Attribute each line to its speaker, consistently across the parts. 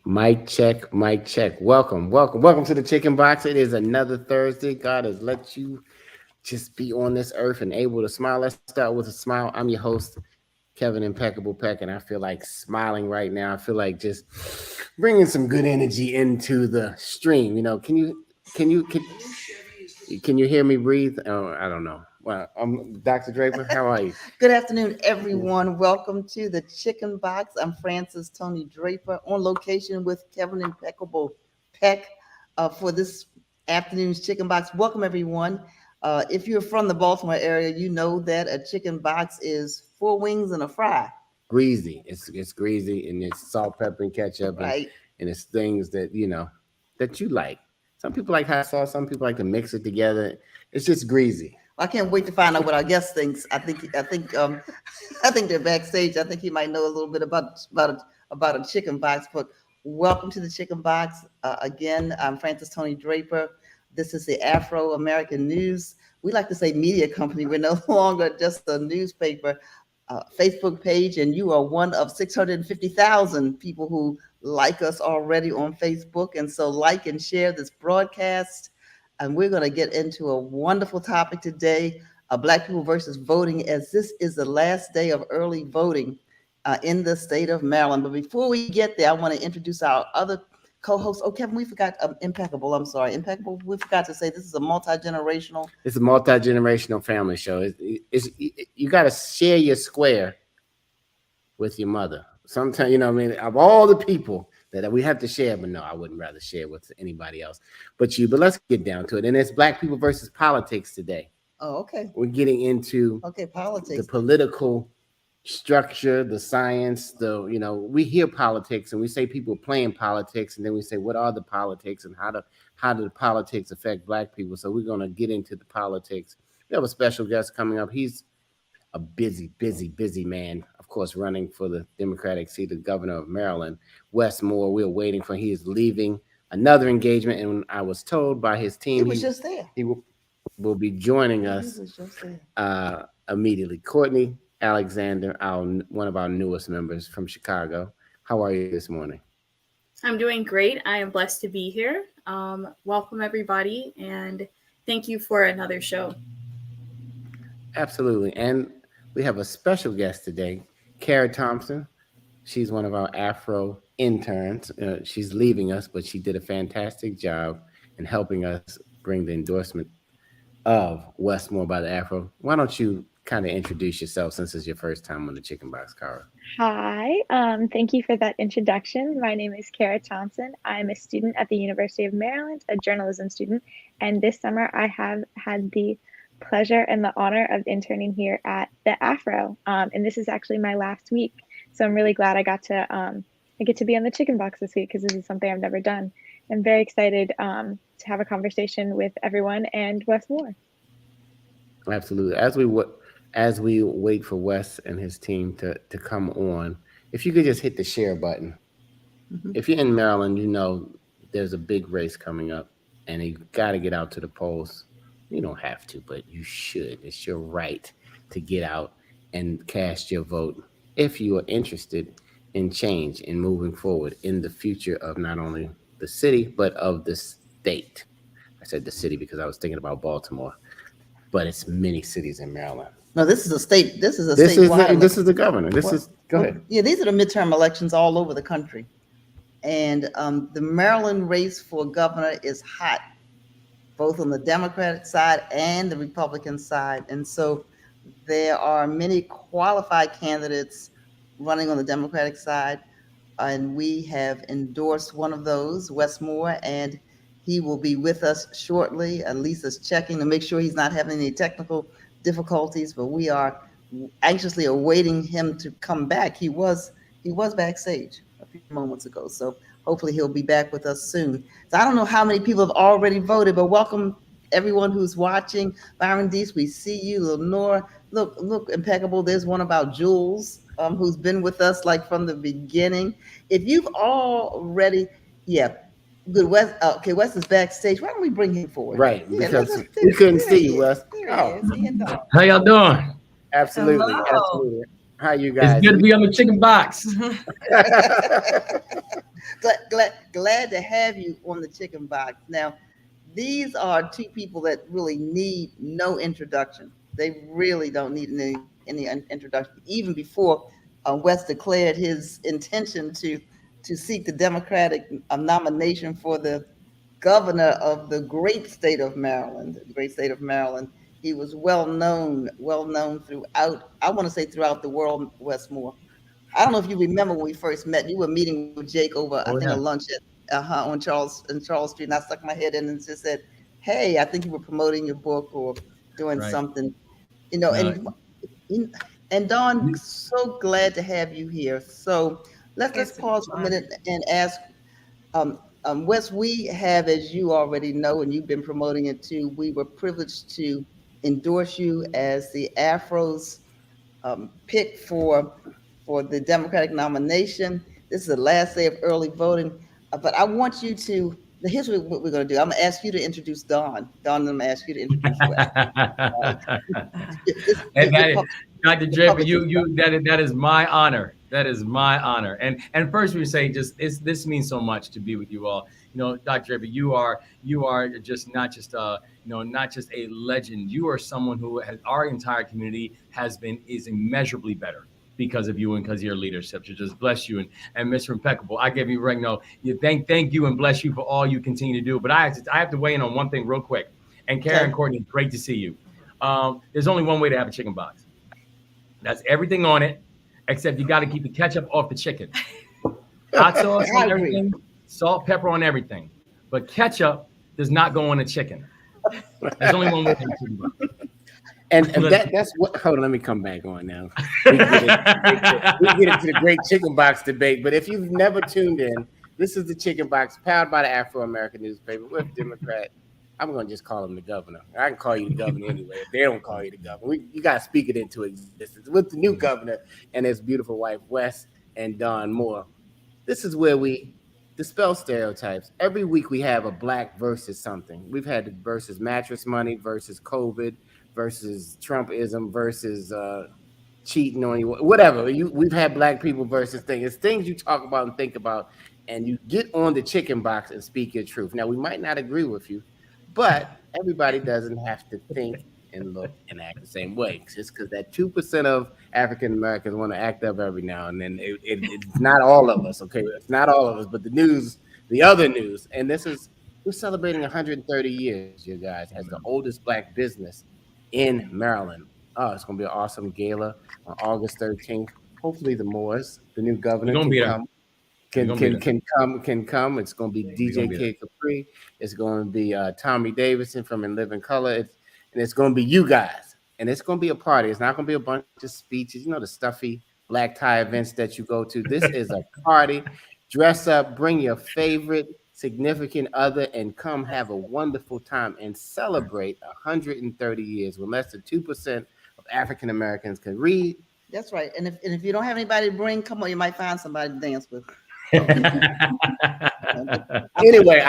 Speaker 1: Mic check, mic check. Welcome to the Chicken Box. It is another Thursday. God has let you just be on this earth and able to smile. Let's start with a smile. I'm your host, Kevin Impeccable Peck, and I feel like smiling right now. I feel like just bringing some good energy into the stream. Can you can you hear me breathe? Oh, I don't know. Well, I'm Dr. Draper. How are you?
Speaker 2: Good afternoon, everyone. Welcome to the Chicken Box. I'm Francis Tony Draper on location with Kevin Impeccable Peck for this afternoon's Chicken Box. Welcome, everyone. If you're from the Baltimore area, you know that a chicken box is four wings and a fry.
Speaker 1: Greasy. It's greasy and it's salt, pepper, and ketchup,
Speaker 2: Right.
Speaker 1: and it's things that that you like. Some people like hot sauce. Some people like to mix it together. It's just greasy.
Speaker 2: I can't wait to find out what our guest thinks. I think I think they're backstage. I think he might know a little bit about a chicken box. But welcome to the Chicken Box. Again, I'm Francis Tony Draper. This is the Afro American News. We like to say media company. We're no longer just a newspaper. Facebook page, and you are one of 650,000 people who like us already on Facebook. And so, like and share this broadcast. And we're going to get into a wonderful topic today, Black people versus voting, as this is the last day of early voting in the state of Maryland. But before we get there, I want to introduce our other co-host. Oh, Kevin, we forgot Impeccable. I'm sorry, Impeccable. We forgot to say this is a multi-generational.
Speaker 1: It's a multi-generational family show. You got to share your square with your mother. Sometimes, of all the people that we have to share, but no, I wouldn't rather share with anybody else but you. But let's get down to it. And it's Black people versus politics today.
Speaker 2: Oh, okay.
Speaker 1: We're getting into
Speaker 2: politics,
Speaker 1: the political structure, the science, we hear politics and we say people playing politics, and then we say, what are the politics and how do the politics affect Black people? So we're going to get into the politics. We have a special guest coming up. He's a busy man, of course, running for the Democratic seat of governor of Maryland, Wes Moore. We're waiting for, he is leaving another engagement, and I was told by his team
Speaker 2: he was just there.
Speaker 1: He will be joining us immediately. Courtney Alexander, one of our newest members from Chicago. How are you this morning?
Speaker 3: I'm doing great. I am blessed to be here. Welcome, everybody, and thank you for another show.
Speaker 1: Absolutely. And we have a special guest today, Kara Thompson. She's one of our Afro interns. She's leaving us, but she did a fantastic job in helping us bring the endorsement of Wes Moore by the Afro. Why don't you kind of introduce yourself since it's your first time on the Chicken Box, Kara?
Speaker 4: Hi, thank you for that introduction. My name is Kara Thompson. I'm a student at the University of Maryland, a journalism student, and this summer I have had the pleasure and the honor of interning here at the Afro, and this is actually my last week. So I'm really glad I get to be on the Chicken Box this week, because this is something I've never done. I'm very excited to have a conversation with everyone and Wes Moore.
Speaker 1: Absolutely. As we wait for Wes and his team to come on, if you could just hit the share button. Mm-hmm. If you're in Maryland, there's a big race coming up, and you got to get out to the polls. You don't have to, but you should. It's your right to get out and cast your vote if you are interested in change and moving forward in the future of not only the city, but of the state. I said the city because I was thinking about Baltimore, but it's many cities in Maryland.
Speaker 2: No, this is a state. This is
Speaker 1: the governor. Go ahead.
Speaker 2: Yeah, these are the midterm elections all over the country, and the Maryland race for governor is hot, both on the Democratic side and the Republican side. And so there are many qualified candidates running on the Democratic side. And we have endorsed one of those, Wes Moore, and he will be with us shortly. Lisa's checking to make sure he's not having any technical difficulties, but we are anxiously awaiting him to come back. He was backstage a few moments ago. So hopefully he'll be back with us soon. So I don't know how many people have already voted, but welcome everyone who's watching. Byron Deese, we see you. Lenore, look, Impeccable. There's one about Jules, who's been with us like from the beginning. If you've already, good. Wes, okay, Wes is backstage. Why don't we bring him forward?
Speaker 1: Right, because we couldn't see you, Wes.
Speaker 5: How y'all doing?
Speaker 1: Absolutely. How you guys?
Speaker 5: It's good to be on the Chicken Box.
Speaker 2: Glad to have you on the Chicken Box. Now, these are two people that really need no introduction. They really don't need any introduction. Even before West declared his intention to seek the Democratic nomination for the governor of the great state of Maryland, he was well known throughout, I want to say throughout the world, Westmore. I don't know if you remember when we first met. You were meeting with Jake over, I think, a lunch at on Charles Street, and I stuck my head in and just said, "Hey, I think you were promoting your book or doing something, you know." And Dawn, so glad to have you here. So let's pause for a minute and ask, Wes. We have, as you already know, and you've been promoting it too. We were privileged to endorse you as the Afro's pick for the Democratic nomination. This is the last day of early voting, but I want you to. Here's what we're going to do. I'm going to ask you to introduce Dawn. Dawn, I'm going to ask you to introduce Wes.
Speaker 5: Dr. Draper, that is my honor. That is my honor. And first we say this means so much to be with you all. You know, Dr. Draper, you are just not just a legend. You are someone who our entire community is immeasurably better because of you and because of your leadership. To just bless you and Mr. Impeccable. I give you right now. You thank you and bless you for all you continue to do. But I have to weigh in on one thing real quick. And Karen, Courtney, great to see you. There's only one way to have a chicken box. That's everything on it, except you got to keep the ketchup off the chicken. Hot sauce on everything, salt, pepper on everything. But ketchup does not go on a chicken. There's only one way to have a chicken box.
Speaker 1: And that's what. Hold on, let me come back on now. We get into the great chicken box debate. But if you've never tuned in, this is the Chicken Box, powered by the Afro-American newspaper with Democrat. I'm going to just call him the governor. I can call you the governor anyway. If they don't call you the governor, you got to speak it into existence. With the new governor and his beautiful wife, Wes and Dawn Moore, this is where we dispel stereotypes. Every week we have a black versus something. We've had versus mattress money, versus COVID, versus Trumpism, versus cheating on you, whatever. We've had black people versus things. It's things you talk about and think about, and you get on the Chicken Box and speak your truth. Now, we might not agree with you, but everybody doesn't have to think and look and act the same way. Just because that 2% of African Americans want to act up every now and then, it's not all of us, okay? It's not all of us, but the other news, and we're celebrating 130 years, you guys, as the oldest black business in Maryland. Oh, it's going to be an awesome gala on August 13th. Hopefully the Moors, the new governor, can come. It's going to be DJ Kid Capri. It's going to be Tommy Davidson from In Living Color. And it's going to be you guys. And it's going to be a party. It's not going to be a bunch of speeches. You know, the stuffy black tie events that you go to. This is a party. Dress up, bring your favorite significant other, and come have a wonderful time and celebrate 130 years when less than 2% of African Americans can read.
Speaker 2: That's right. And if you don't have anybody to bring, come on, you might find somebody to dance with.
Speaker 1: Anyway,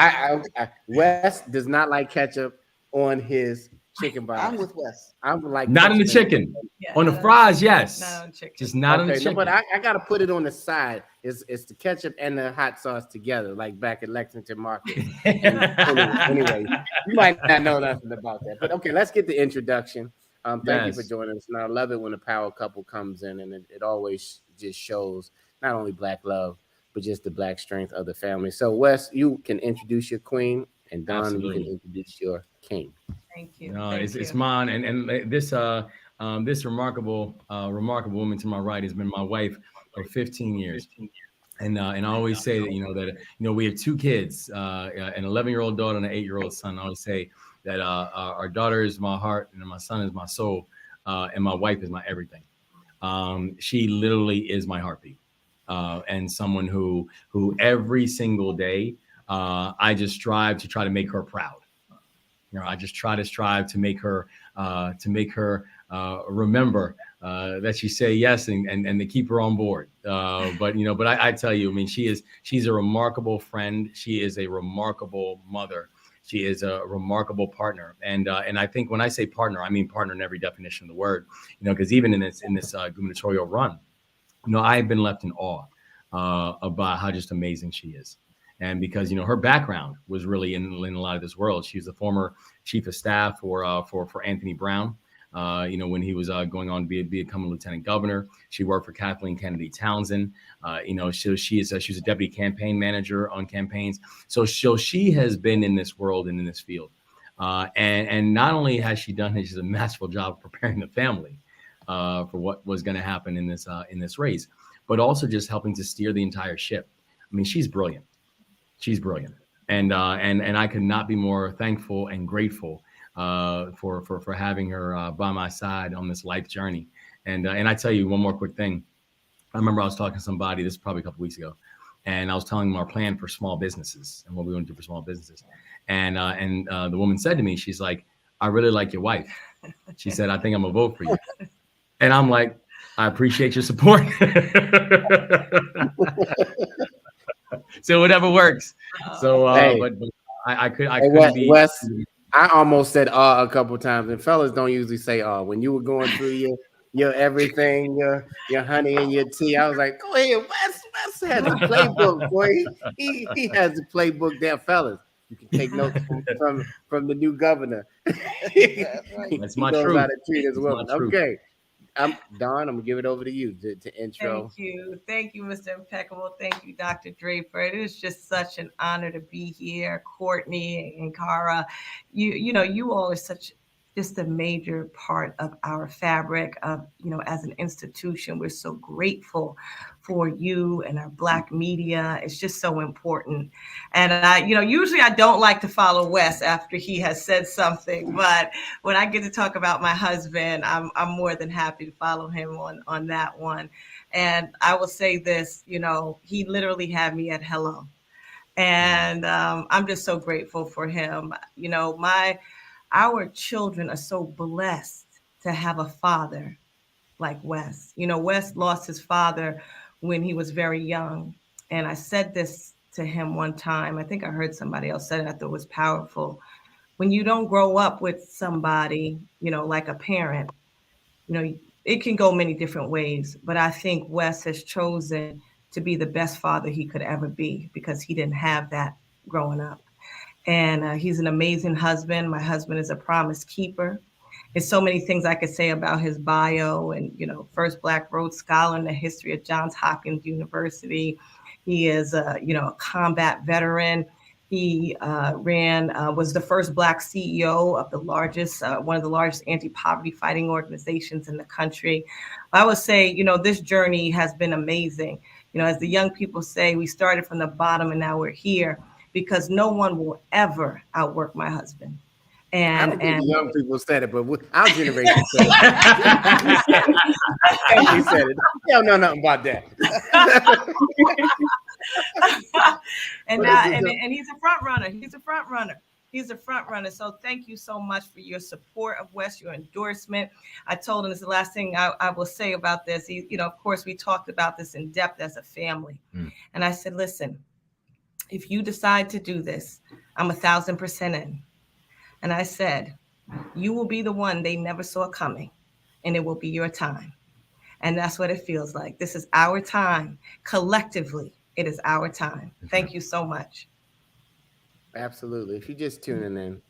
Speaker 1: Wes does not like ketchup on his chicken box.
Speaker 2: I'm with Wes.
Speaker 1: I'm like
Speaker 5: not in the chicken. Yeah, on the fries, yes. Not on chicken. Just not on the chicken.
Speaker 1: No, but I gotta put it on the side. It's the ketchup and the hot sauce together, like back at Lexington Market. Anyway, you might not know nothing about that. But okay, let's get the introduction. Thank you for joining us. And I love it when a power couple comes in, and it always just shows not only black love, but just the black strength of the family. So, Wes, you can introduce your queen, and Don, you can introduce your king.
Speaker 6: Thank you.
Speaker 5: No, it's mine, and this remarkable woman to my right has been my wife for 15 years. And I always say that we have two kids, an 11-year-old daughter and an 8-year-old son. I always say that our daughter is my heart and my son is my soul, and my wife is my everything. She literally is my heartbeat, and someone who every single day I just strive to try to make her proud. I just strive to make her remember that she say yes and to keep her on board. But I tell you, I mean, she's a remarkable friend. She is a remarkable mother. She is a remarkable partner. And I think when I say partner, I mean partner in every definition of the word, because even in this gubernatorial run, I've been left in awe about how just amazing she is. And because her background was really in a lot of this world. She was the former chief of staff for Anthony Brown. When he was going on to become a lieutenant governor. She worked for Kathleen Kennedy Townsend. She was a deputy campaign manager on campaigns. So she has been in this world and in this field. And not only has she done it, she's a masterful job of preparing the family for what was going to happen in this race, but also just helping to steer the entire ship. I mean, she's brilliant. She's brilliant. And I could not be more thankful and grateful for having her by my side on this life journey. And I tell you one more quick thing. I remember I was talking to somebody, this is probably a couple weeks ago, and I was telling them our plan for small businesses and what we want to do for small businesses. And the woman said to me, she's like, "I really like your wife." She said, "I think I'm gonna vote for you." And I'm like, "I appreciate your support." So whatever works. So,
Speaker 1: Hey.
Speaker 5: but I
Speaker 1: Hey,
Speaker 5: couldn't be.
Speaker 1: Wes, I almost said a couple times, and fellas don't usually say when you were going through your everything, your honey and your tea. I was like, go ahead, Wes has a playbook, boy. He has the playbook there, fellas. You can take notes from the new governor.
Speaker 2: That's right.
Speaker 5: That's
Speaker 1: He
Speaker 5: my
Speaker 1: knows
Speaker 5: truth.
Speaker 1: how to treat his
Speaker 5: That's my
Speaker 1: woman.
Speaker 5: truth.
Speaker 1: Okay. Don, I'm gonna give it over to you to intro.
Speaker 6: Thank you, Mr. Impeccable. Thank you, Dr. Draper. It is just such an honor to be here. Courtney and Cara, you all are such just a major part of our fabric of, as an institution. We're so grateful for you and our Black media. It's just so important. And usually I don't like to follow Wes after he has said something, but when I get to talk about my husband, I'm more than happy to follow him on that one. And I will say this, he literally had me at hello. And I'm just so grateful for him. Our children are so blessed to have a father like Wes. Wes lost his father when he was very young. And I said this to him one time. I think I heard somebody else say it. I thought it was powerful. When you don't grow up with somebody, like a parent, it can go many different ways. But I think Wes has chosen to be the best father he could ever be because he didn't have that growing up. And he's an amazing husband. My husband is a promise keeper. There's so many things I could say about his bio and, first Black Rhodes Scholar in the history of Johns Hopkins University. He is, a combat veteran. He was the first Black CEO of one of the largest anti-poverty fighting organizations in the country. I would say, this journey has been amazing. As the young people say, we started from the bottom and now we're here because no one will ever outwork my husband.
Speaker 1: I don't think the young people said it, but our generation said it. We said it. They don't know nothing about that.
Speaker 6: and he's a front runner. He's a front runner. So thank you so much for your support of Wes, your endorsement. I told him this is the last thing I will say about this. Of course, we talked about this in depth as a family. And I said, listen, if you decide to do this, I'm 1,000% in. And I said, you will be the one they never saw coming, and it will be your time. And that's what it feels like. This is our time. Collectively, it is our time. Thank you so much.
Speaker 1: Absolutely. If you're just tuning in,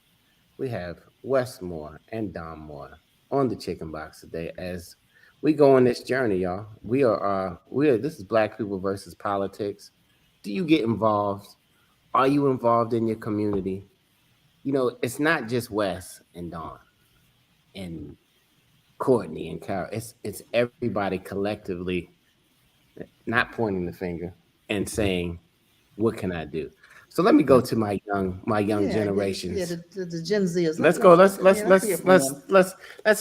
Speaker 1: we have Wes Moore and Don Moore on the Chicken Box today as we go on this journey, y'all. This is Black People versus Politics. Do you get involved? Are you involved in your community? It's not just Wes and Dawn and Courtney and Carol. It's everybody collectively not pointing the finger and saying, what can I do? So let me go to my young generations.
Speaker 2: Yeah, the Gen Zers.
Speaker 1: Let's go. Let's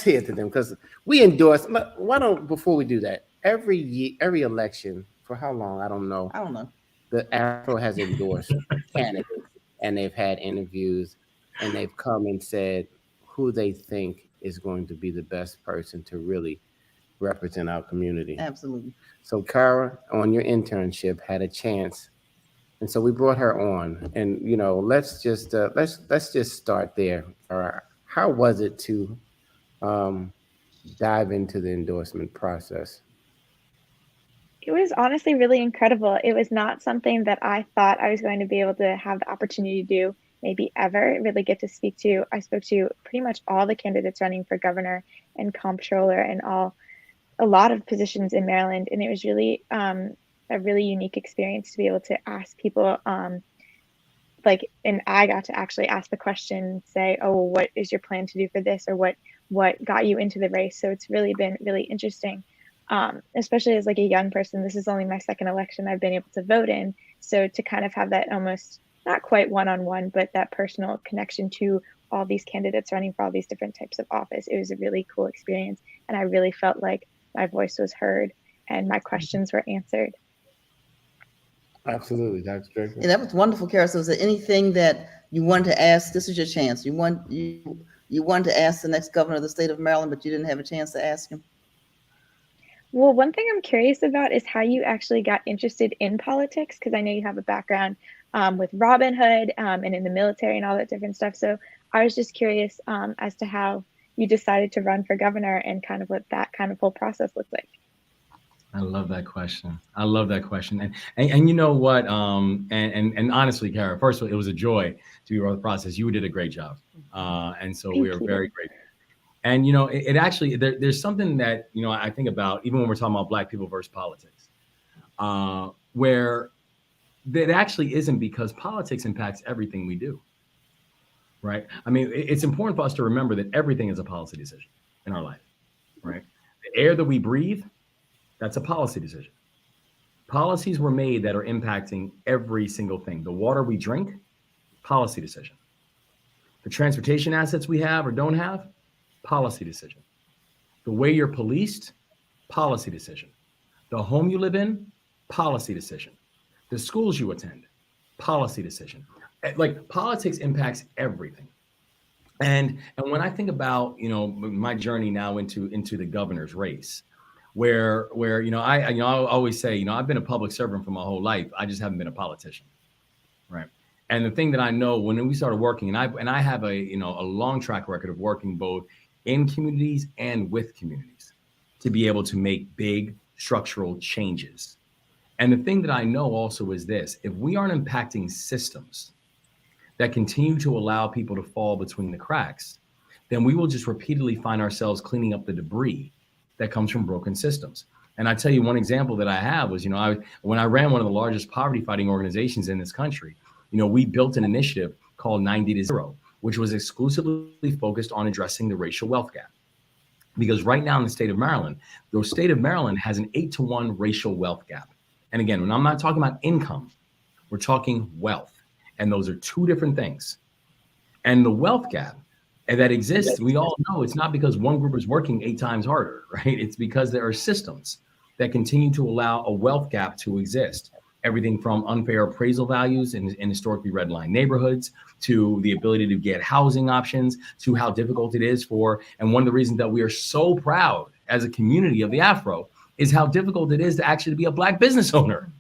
Speaker 1: hear to them because we endorse. Why don't before we do that? Every year, every election for how long? I don't know. The Afro has endorsed candidates and they've had interviews and they've come and said who they think is going to be the best person to really represent our community.
Speaker 2: Absolutely.
Speaker 1: So Cara, on your internship, had a chance, and so we brought her on. And let's just start there. How was it to dive into the endorsement process?
Speaker 4: It was honestly really incredible. It was not something that I thought I was going to be able to have the opportunity to do maybe ever, really get to speak to. I spoke to pretty much all the candidates running for governor and comptroller and a lot of positions in Maryland. And it was really a really unique experience to be able to ask people and I got to actually ask the question, say, oh, well, what is your plan to do for this? Or what got you into the race? So it's really been really interesting. Especially as like a young person, this is only my second election I've been able to vote in. So to kind of have that almost not quite one-on-one, but that personal connection to all these candidates running for all these different types of office, it was a really cool experience. And I really felt like my voice was heard and my questions were answered.
Speaker 1: Absolutely, Dr. Draper.
Speaker 2: Yeah, that was wonderful, Kara. So is there anything that you wanted to ask? This is your chance. You wanted to ask the next governor of the state of Maryland, but you didn't have a chance to ask him?
Speaker 4: Well, one thing I'm curious about is how you actually got interested in politics, because I know you have a background with Robin Hood and in the military and all that different stuff. So I was just curious as to how you decided to run for governor and kind of what that kind of whole process looked like.
Speaker 5: I love that question. I love that question. And you know what? And honestly, Kara, first of all, it was a joy to be part of the process. You did a great job. And so we are very grateful. And, you know, it actually, there's something that, you know, I think about, even when we're talking about Black people versus politics, where that actually isn't, because politics impacts everything we do, right? I mean, it's important for us to remember that everything is a policy decision in our life, right? The air that we breathe, that's a policy decision. Policies were made that are impacting every single thing. The water we drink, policy decision. The transportation assets we have or don't have, policy decision. The way you're policed, policy decision. The home you live in, policy decision. The schools you attend, policy decision. Like, politics impacts everything. And when I think about, you know, my journey now into the governor's race, where I always say, you know, I've been a public servant for my whole life. I just haven't been a politician, right? And the thing that I know, when we started working, and I have a long track record of working both in communities and with communities to be able to make big structural changes. And the thing that I know also is this: if we aren't impacting systems that continue to allow people to fall between the cracks, then we will just repeatedly find ourselves cleaning up the debris that comes from broken systems. And I tell you, one example that I have was, when I ran one of the largest poverty fighting organizations in this country, we built an initiative called 90 to 0, which was exclusively focused on addressing the racial wealth gap. Because right now in the state of Maryland, has an 8-to-1 racial wealth gap. And again, when I'm not talking about income, we're talking wealth. And those are two different things. And the wealth gap that exists, we all know it's not because one group is working 8 times harder, right? It's because there are systems that continue to allow a wealth gap to exist. Everything from unfair appraisal values in historically red line neighborhoods, to the ability to get housing options, to how difficult it is and one of the reasons that we are so proud as a community of the Afro is how difficult it is to actually be a Black business owner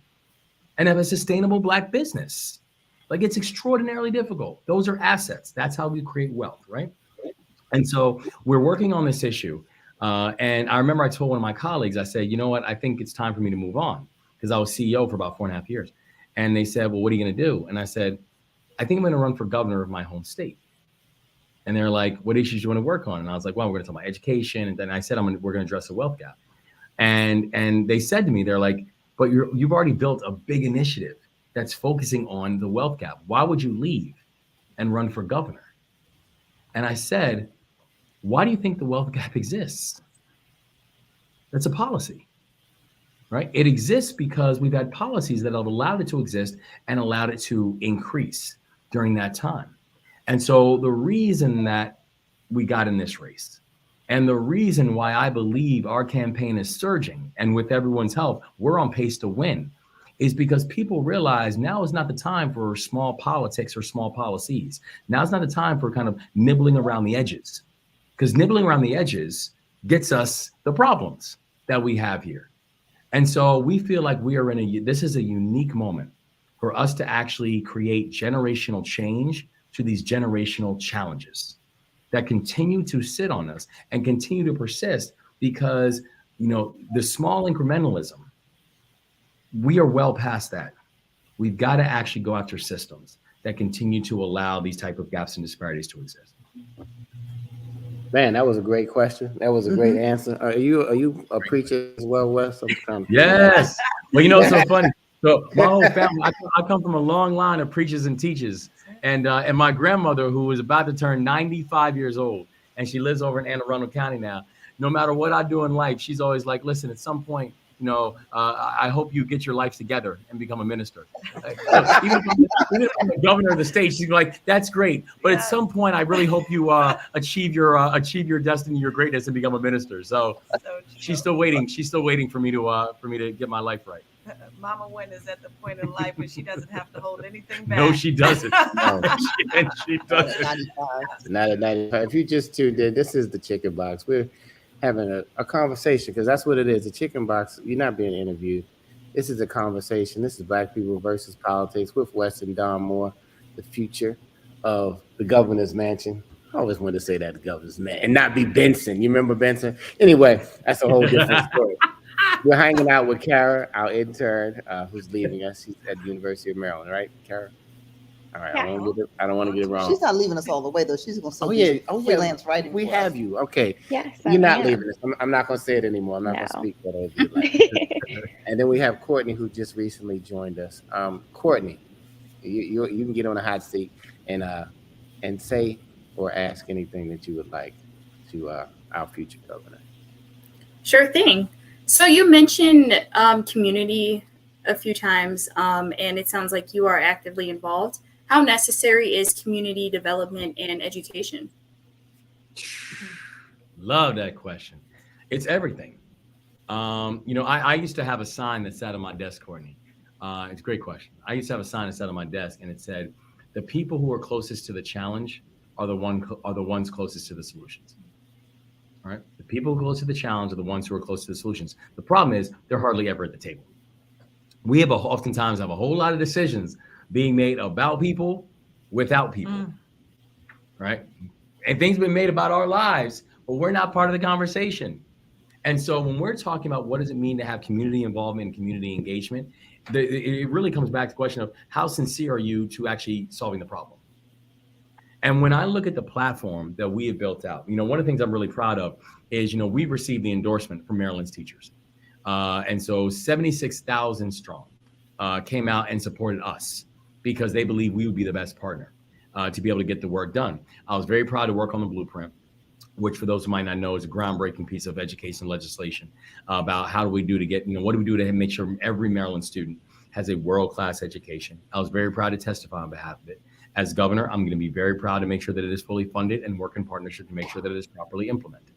Speaker 5: and have a sustainable Black business. Like, it's extraordinarily difficult. Those are assets. That's how we create wealth, right? And so we're working on this issue. And I remember I told one of my colleagues, I said, you know what, I think it's time for me to move on, because I was CEO for about 4.5 years. And they said, well, what are you going to do? And I said, I think I'm going to run for governor of my home state. And they're like, what issues do you want to work on? And I was like, well, we're going to talk about education. And then I said, we're going to address the wealth gap. And they said to me, they're like, but you've already built a big initiative that's focusing on the wealth gap. Why would you leave and run for governor? And I said, why do you think the wealth gap exists? That's a policy, right? It exists because we've had policies that have allowed it to exist and allowed it to increase during that time. And so the reason that we got in this race, and the reason why I believe our campaign is surging, and with everyone's help, we're on pace to win, is because people realize now is not the time for small politics or small policies. Now is not the time for kind of nibbling around the edges, because nibbling around the edges gets us the problems that we have here. And so we feel like we are this is a unique moment for us to actually create generational change to these generational challenges that continue to sit on us and continue to persist, because, the small incrementalism we are well past that. We've got to actually go after systems that continue to allow these type of gaps and disparities to exist.
Speaker 1: Man, that was a great question. That was a great answer. Are you a preacher as well, Wes? I'm trying to figure that out.
Speaker 5: Yes. Well, you know, it's so funny. So my whole family, I come from a long line of preachers and teachers, and my grandmother, who was about to turn 95 years old, and she lives over in Anne Arundel County now. No matter what I do in life, she's always like, "Listen, at some point, you know, I hope you get your life together and become a minister." Even if I'm the governor of the state, she's like, "That's great, but at some point, I really hope you achieve your destiny, your greatness, and become a minister." So she's still waiting. She's still waiting for me to get my life right.
Speaker 6: Mama Wen is at the point in life where she doesn't have to hold anything back.
Speaker 5: No, she doesn't.
Speaker 1: No.
Speaker 5: She doesn't.
Speaker 2: 95.
Speaker 1: Not at 95. If you just tuned in, this is the Chicken Box. We're having a conversation because that's what it is. The Chicken Box, you're not being interviewed. This is a conversation. This is Black People versus Politics with Wes and Don Moore, the future of the governor's mansion. I always wanted to say that, the governor's mansion, and not be Benson. You remember Benson? Anyway, that's a whole different story. We're hanging out with Kara, our intern, who's leaving us. She's at the University of Maryland, right, Kara? All right, I don't want to get it wrong.
Speaker 2: She's not leaving us all the way, though. She's going to still
Speaker 1: yeah.
Speaker 2: freelance writing.
Speaker 1: We
Speaker 2: for
Speaker 1: have
Speaker 2: us.
Speaker 1: you. Okay.
Speaker 4: Yes,
Speaker 1: You're not
Speaker 4: am.
Speaker 1: leaving us. I'm not going to say it anymore. I'm not going to
Speaker 4: No.
Speaker 1: speak for those of you. And then we have Courtney, who just recently joined us. Courtney, you can get on a hot seat and say or ask anything that you would like to our future governor.
Speaker 3: Sure thing. So you mentioned community a few times, and it sounds like you are actively involved. How necessary is community development and education?
Speaker 5: Love that question. It's everything. You know, I used to have a sign that sat on my desk, Courtney. It's a great question. I used to have a sign that sat on my desk, and it said, "The people who are closest to the challenge are the ones closest to the solutions." All right. The people who are close to the challenge are the ones who are close to the solutions. The problem is they're hardly ever at the table. We oftentimes have a whole lot of decisions being made about people without people, right? And things have been made about our lives, but we're not part of the conversation. And so when we're talking about what does it mean to have community involvement and community engagement, it really comes back to the question of how sincere are you to actually solving the problem? And when I look at the platform that we have built out, you know, one of the things I'm really proud of is, you know, we've received the endorsement from Maryland's teachers. And so 76,000 strong came out and supported us because they believe we would be the best partner to be able to get the work done. I was very proud to work on the blueprint, which for those who might not know is a groundbreaking piece of education legislation about how do we do to get, you know, what do we do to make sure every Maryland student has a world-class education. I was very proud to testify on behalf of it. As governor, I'm going to be very proud to make sure that it is fully funded and work in partnership to make sure that it is properly implemented.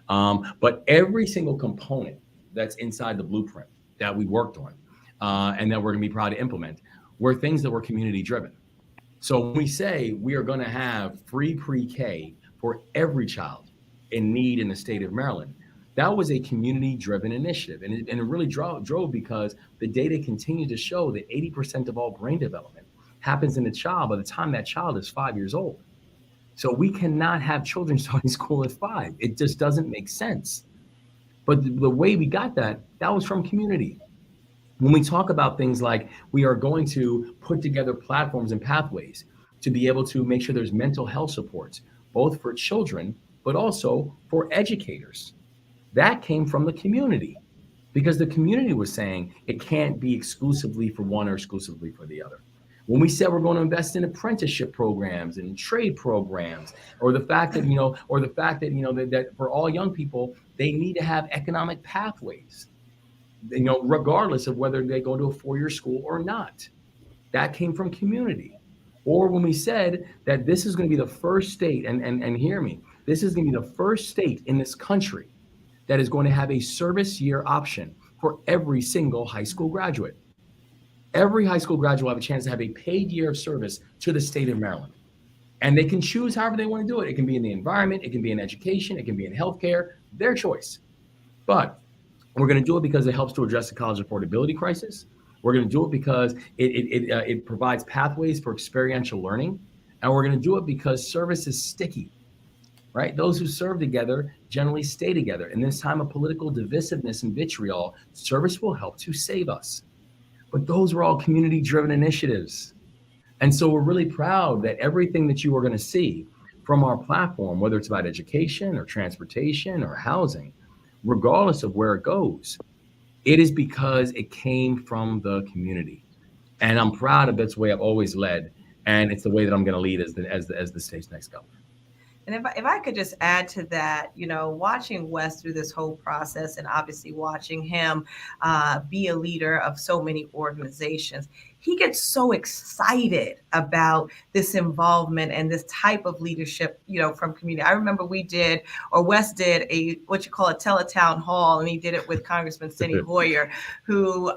Speaker 5: But every single component that's inside the blueprint that we worked on and that we're going to be proud to implement were things that were community driven. So when we say we are going to have free pre-K for every child in need in the state of Maryland, that was a community driven initiative. And it really drove because the data continued to show that 80% of all brain development happens in a child by the time that child is 5 years old. So we cannot have children starting school at 5. It just doesn't make sense. But the way we got that was from community. When we talk about things like we are going to put together platforms and pathways to be able to make sure there's mental health supports, both for children, but also for educators. That came from the community because the community was saying it can't be exclusively for one or exclusively for the other. When we said we're going to invest in apprenticeship programs and trade programs, or the fact that, that for all young people, they need to have economic pathways, you know, regardless of whether they go to a 4-year school or not. That came from community. Or when we said that this is going to be the first state, and hear me, this is going to be the first state in this country that is going to have a service year option for every single high school graduate. Every high school graduate will have a chance to have a paid year of service to the state of Maryland. And they can choose however they want to do it. It can be in the environment, it can be in education, it can be in healthcare, their choice. But we're going to do it because it helps to address the college affordability crisis. We're going to do it because it provides pathways for experiential learning. And we're going to do it because service is sticky, right? Those who serve together generally stay together. In this time of political divisiveness and vitriol, service will help to save us. but those were all community-driven initiatives. And so we're really proud that everything that you are going to see from our platform, whether it's about education or transportation or housing, regardless of where it goes, it is because it came from the community. And I'm proud of that's the way I've always led. And it's the way that I'm going to lead as the state's next governor.
Speaker 6: And if I could just add to that, watching Wes through this whole process and obviously watching him be a leader of so many organizations, he gets so excited about this involvement and this type of leadership, from community. I remember Wes did what you call a teletown hall, and he did it with Congressman Steny Hoyer, who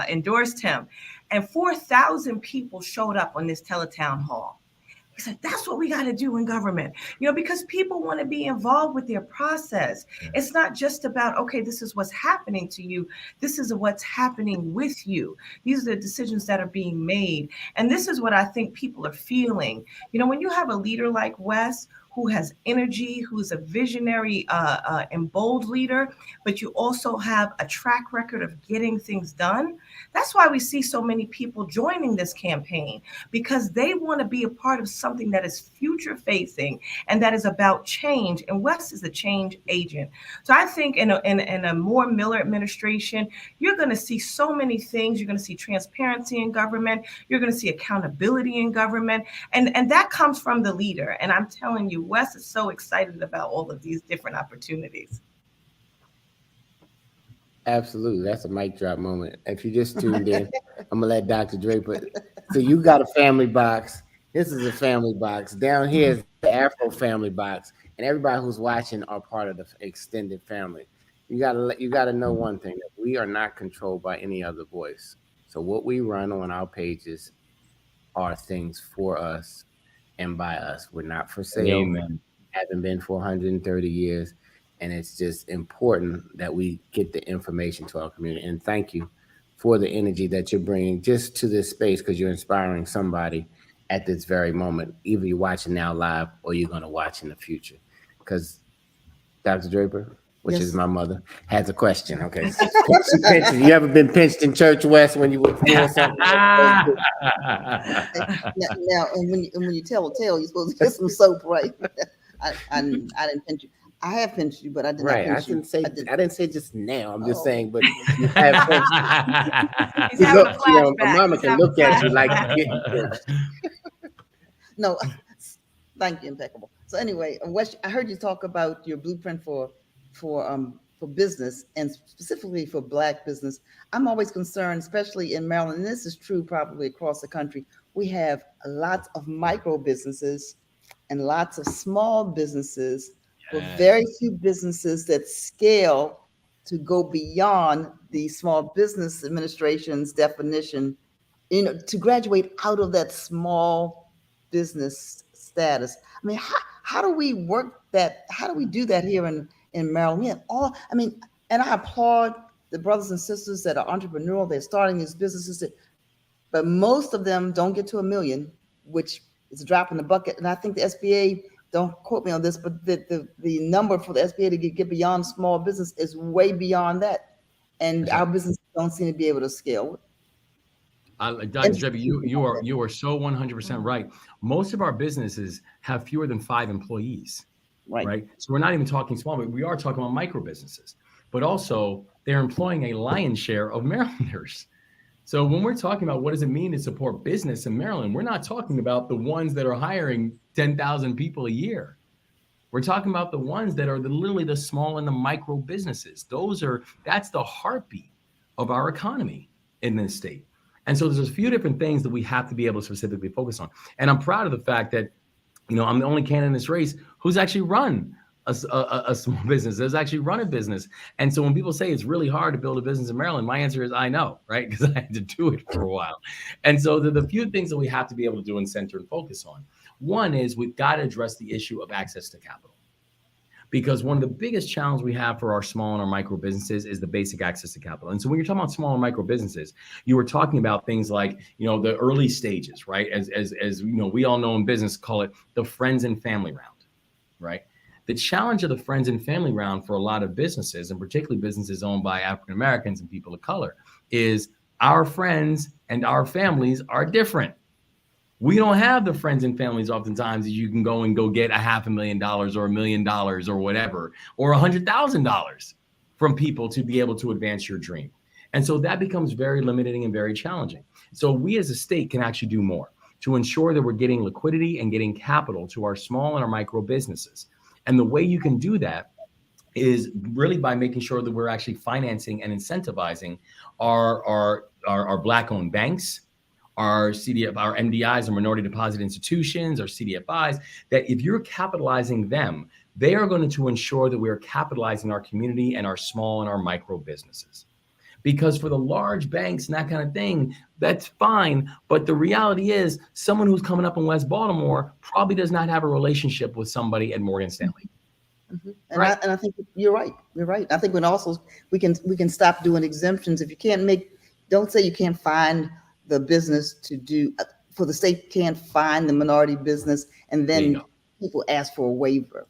Speaker 6: endorsed him. And 4,000 people showed up on this teletown hall. He said, that's what we got to do in government, because people want to be involved with their process. It's not just about, okay, this is what's happening to you. This is what's happening with you. These are the decisions that are being made. And this is what I think people are feeling. When you have a leader like Wes, who has energy, who's a visionary and bold leader, but you also have a track record of getting things done. That's why we see so many people joining this campaign, because they want to be a part of something that is future facing and that is about change. And Wes is a change agent. So I think in a more Miller administration, you're going to see so many things. You're going to see transparency in government. You're going to see accountability in government. And that comes from the leader. And I'm telling you, Wes is so excited about all of these different opportunities.
Speaker 1: Absolutely. That's a mic drop moment. If you just tuned in, I'm going to let Dr. Draper. So you got a family box. This is a family box. Down here is the Afro family box. And everybody who's watching are part of the extended family. You got to know one thing, that we are not controlled by any other voice. So what we run on our pages are things for us and by us. We're not for sale.
Speaker 5: Amen.
Speaker 1: Haven't been for 130 years. And it's just important that we get the information to our community. And thank you for the energy that you're bringing just to this space, because you're inspiring somebody at this very moment. Either you're watching now live or you're going to watch in the future. Because Dr. Draper, which is my mother, has a question. Okay. You ever been pinched in church, West, when you were doing something?
Speaker 2: Now, and when you tell a tale, you're supposed to get some soap, right? I didn't pinch you. I have pinched you, but I did not pinch you.
Speaker 1: I didn't say just now. I'm just saying, but you have pinched
Speaker 6: He's having a flashback.
Speaker 1: A mama can look at you like you're getting pinched.
Speaker 2: No, thank you, impeccable. So anyway, Wes, I heard you talk about your blueprint for business, and specifically for Black business. I'm always concerned, especially in Maryland, and this is true probably across the country. We have lots of micro businesses and lots of small businesses, but very few businesses that scale to go beyond the Small Business Administration's definition, to graduate out of that small business status. I mean, how do we work that? How do we do that here in Maryland? We have and I applaud the brothers and sisters that are entrepreneurial, they're starting these businesses, but most of them don't get to $1 million, which is a drop in the bucket. And I think the SBA, don't quote me on this, but the number for the SBA to get beyond small business is way beyond that. And our businesses don't seem to be able to scale.
Speaker 5: Dr. Draper, you are so 100% right. Most of our businesses have fewer than 5 employees, right? So we're not even talking small, but we are talking about micro businesses. But also, they're employing a lion's share of Marylanders. So when we're talking about what does it mean to support business in Maryland, we're not talking about the ones that are hiring 10,000 people a year. We're talking about the ones that are literally the small and the micro businesses. That's the heartbeat of our economy in this state. And so there's a few different things that we have to be able to specifically focus on. And I'm proud of the fact that, I'm the only candidate in this race who's actually run a small business, has actually run a business. And so when people say it's really hard to build a business in Maryland, my answer is I know, right? Because I had to do it for a while. And so the few things that we have to be able to do and center and focus on. One is we've got to address the issue of access to capital. Because one of the biggest challenges we have for our small and our micro businesses is the basic access to capital. And so when you're talking about small and micro businesses, you were talking about things like, the early stages, right? As we all know in business, call it the friends and family round, right? The challenge of the friends and family round for a lot of businesses, and particularly businesses owned by African Americans and people of color, is our friends and our families are different. We don't have the friends and families oftentimes that you can go and go get $500,000 or $1 million or whatever, or $100,000 from people to be able to advance your dream. And so that becomes very limiting and very challenging. So we as a state can actually do more to ensure that we're getting liquidity and getting capital to our small and our micro businesses. And the way you can do that is really by making sure that we're actually financing and incentivizing our Black-owned banks, our MDIs, or minority deposit institutions, our CDFIs, that if you're capitalizing them, they are going to ensure that we're capitalizing our community and our small and our micro businesses. Because for the large banks and that kind of thing, that's fine. But the reality is someone who's coming up in West Baltimore probably does not have a relationship with somebody at Morgan Stanley.
Speaker 2: Mm-hmm. And, right. I think you're right. You're right. I think we can stop doing exemptions. If you can't don't say you can't find the business to do, for the state can't find the minority business, and then people ask for a waiver.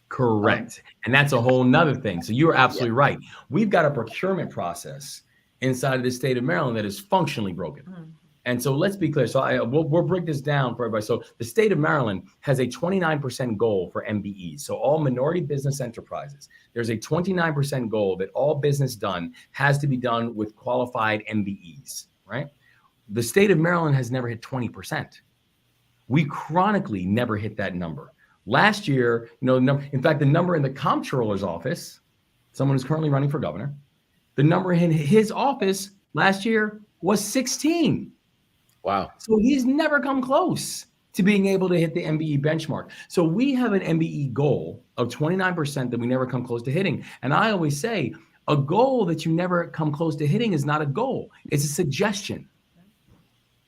Speaker 5: Correct. And that's a whole nother thing. So you're absolutely right. We've got a procurement process inside of the state of Maryland that is functionally broken. Mm-hmm. And so let's be clear. So we'll break this down for everybody. So the state of Maryland has a 29% goal for MBEs. So all minority business enterprises, there's a 29% goal that all business done has to be done with qualified MBEs, right? The state of Maryland has never hit 20%. We chronically never hit that number. Last year, in fact, the number in the comptroller's office, someone who's currently running for governor, the number in his office last year was 16.
Speaker 1: Wow.
Speaker 5: So he's never come close to being able to hit the MBE benchmark. So we have an MBE goal of 29% that we never come close to hitting. And I always say a goal that you never come close to hitting is not a goal. It's a suggestion.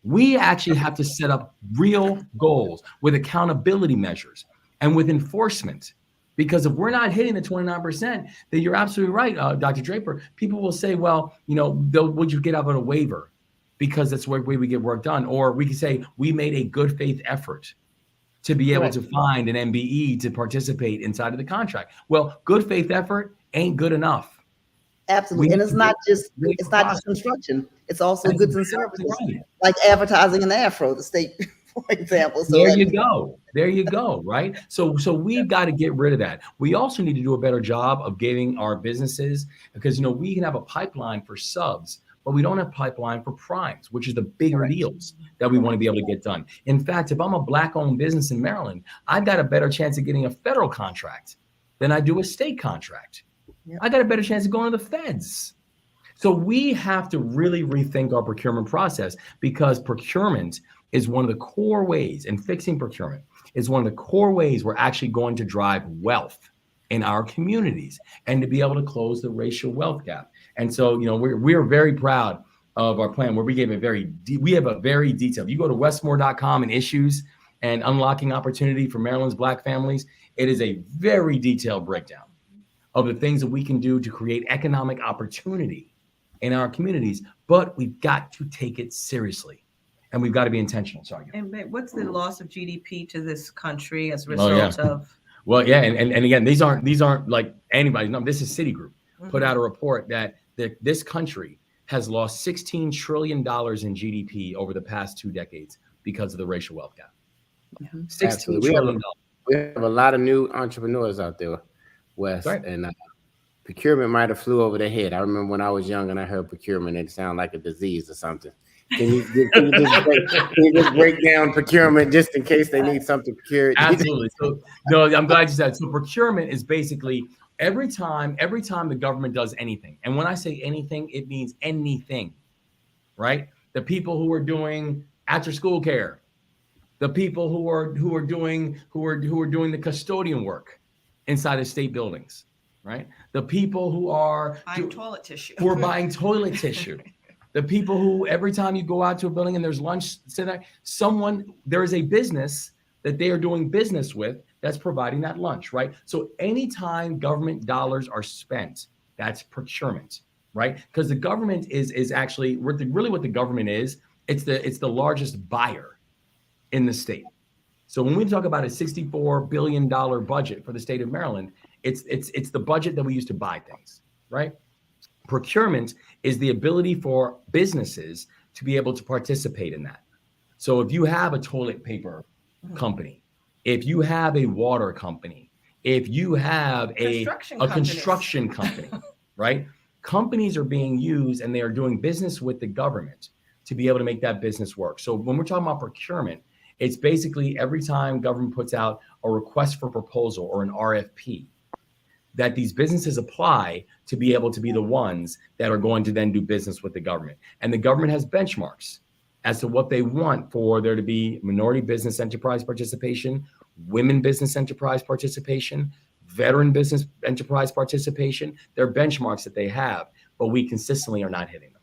Speaker 5: We actually have to set up real goals with accountability measures and with enforcement. Because if we're not hitting the 29%, then you're absolutely right, Dr. Draper. People will say, well, would you get out on a waiver? Because that's the way we get work done. Or we can say we made a good faith effort to be able to find an MBE to participate inside of the contract. Well, good faith effort ain't good enough.
Speaker 2: Absolutely. And it's not just construction. It's also goods and services, like advertising and Afro, the state, for example. So
Speaker 5: there you go, right? So we've got to get rid of that. We also need to do a better job of getting our businesses, because we can have a pipeline for subs, but we don't have pipeline for primes, which is the bigger deals that we want to be able to get done. In fact, if I'm a Black-owned business in Maryland, I've got a better chance of getting a federal contract than I do a state contract. Yep. I got a better chance of going to the feds. So we have to really rethink our procurement process, because procurement is one of the core ways, and fixing procurement is one of the core ways we're actually going to drive wealth in our communities and to be able to close the racial wealth gap. And so, we're very proud of our plan, where we have a very detailed. You go to westmore.com and issues and unlocking opportunity for Maryland's Black families. It is a very detailed breakdown of the things that we can do to create economic opportunity in our communities, but we've got to take it seriously. And we've got to be intentional. Sorry.
Speaker 6: And what's the loss of GDP to this country as a result of?
Speaker 5: Well, yeah, and again, these aren't like anybody's number. This is Citigroup put out a report that this country has lost $16 trillion in GDP over the past 2 decades because of the racial wealth gap. $16 trillion.
Speaker 1: We have a lot of new entrepreneurs out there, Wes, and procurement might have flew over their head. I remember when I was young and I heard procurement, it sounded like a disease or something. Can you just break down procurement just in case they need something procured?
Speaker 5: Absolutely. So, no, I'm glad you said it. So procurement is basically every time the government does anything. And when I say anything, it means anything, right? The people who are doing after school care, the people who are doing the custodian work inside of state buildings, right? The people who are
Speaker 6: buying toilet tissue.
Speaker 5: Who are buying toilet tissue. The people who every time you go out to a building and there's lunch, there is a business that they are doing business with that's providing that lunch, right? So anytime government dollars are spent, that's procurement, right? Because the government is actually really what the government is. It's the largest buyer in the state. So when we talk about a $64 billion budget for the state of Maryland, it's the budget that we use to buy things, right? Procurement is the ability for businesses to be able to participate in that. So if you have a toilet paper company, if you have a water company, if you have a construction company, right? Companies are being used and they are doing business with the government to be able to make that business work. So when we're talking about procurement, it's basically every time government puts out a request for proposal or an RFP, that these businesses apply to be able to be the ones that are going to then do business with the government. And the government has benchmarks as to what they want for there to be minority business enterprise participation, women business enterprise participation, veteran business enterprise participation. They're benchmarks that they have, but we consistently are not hitting them.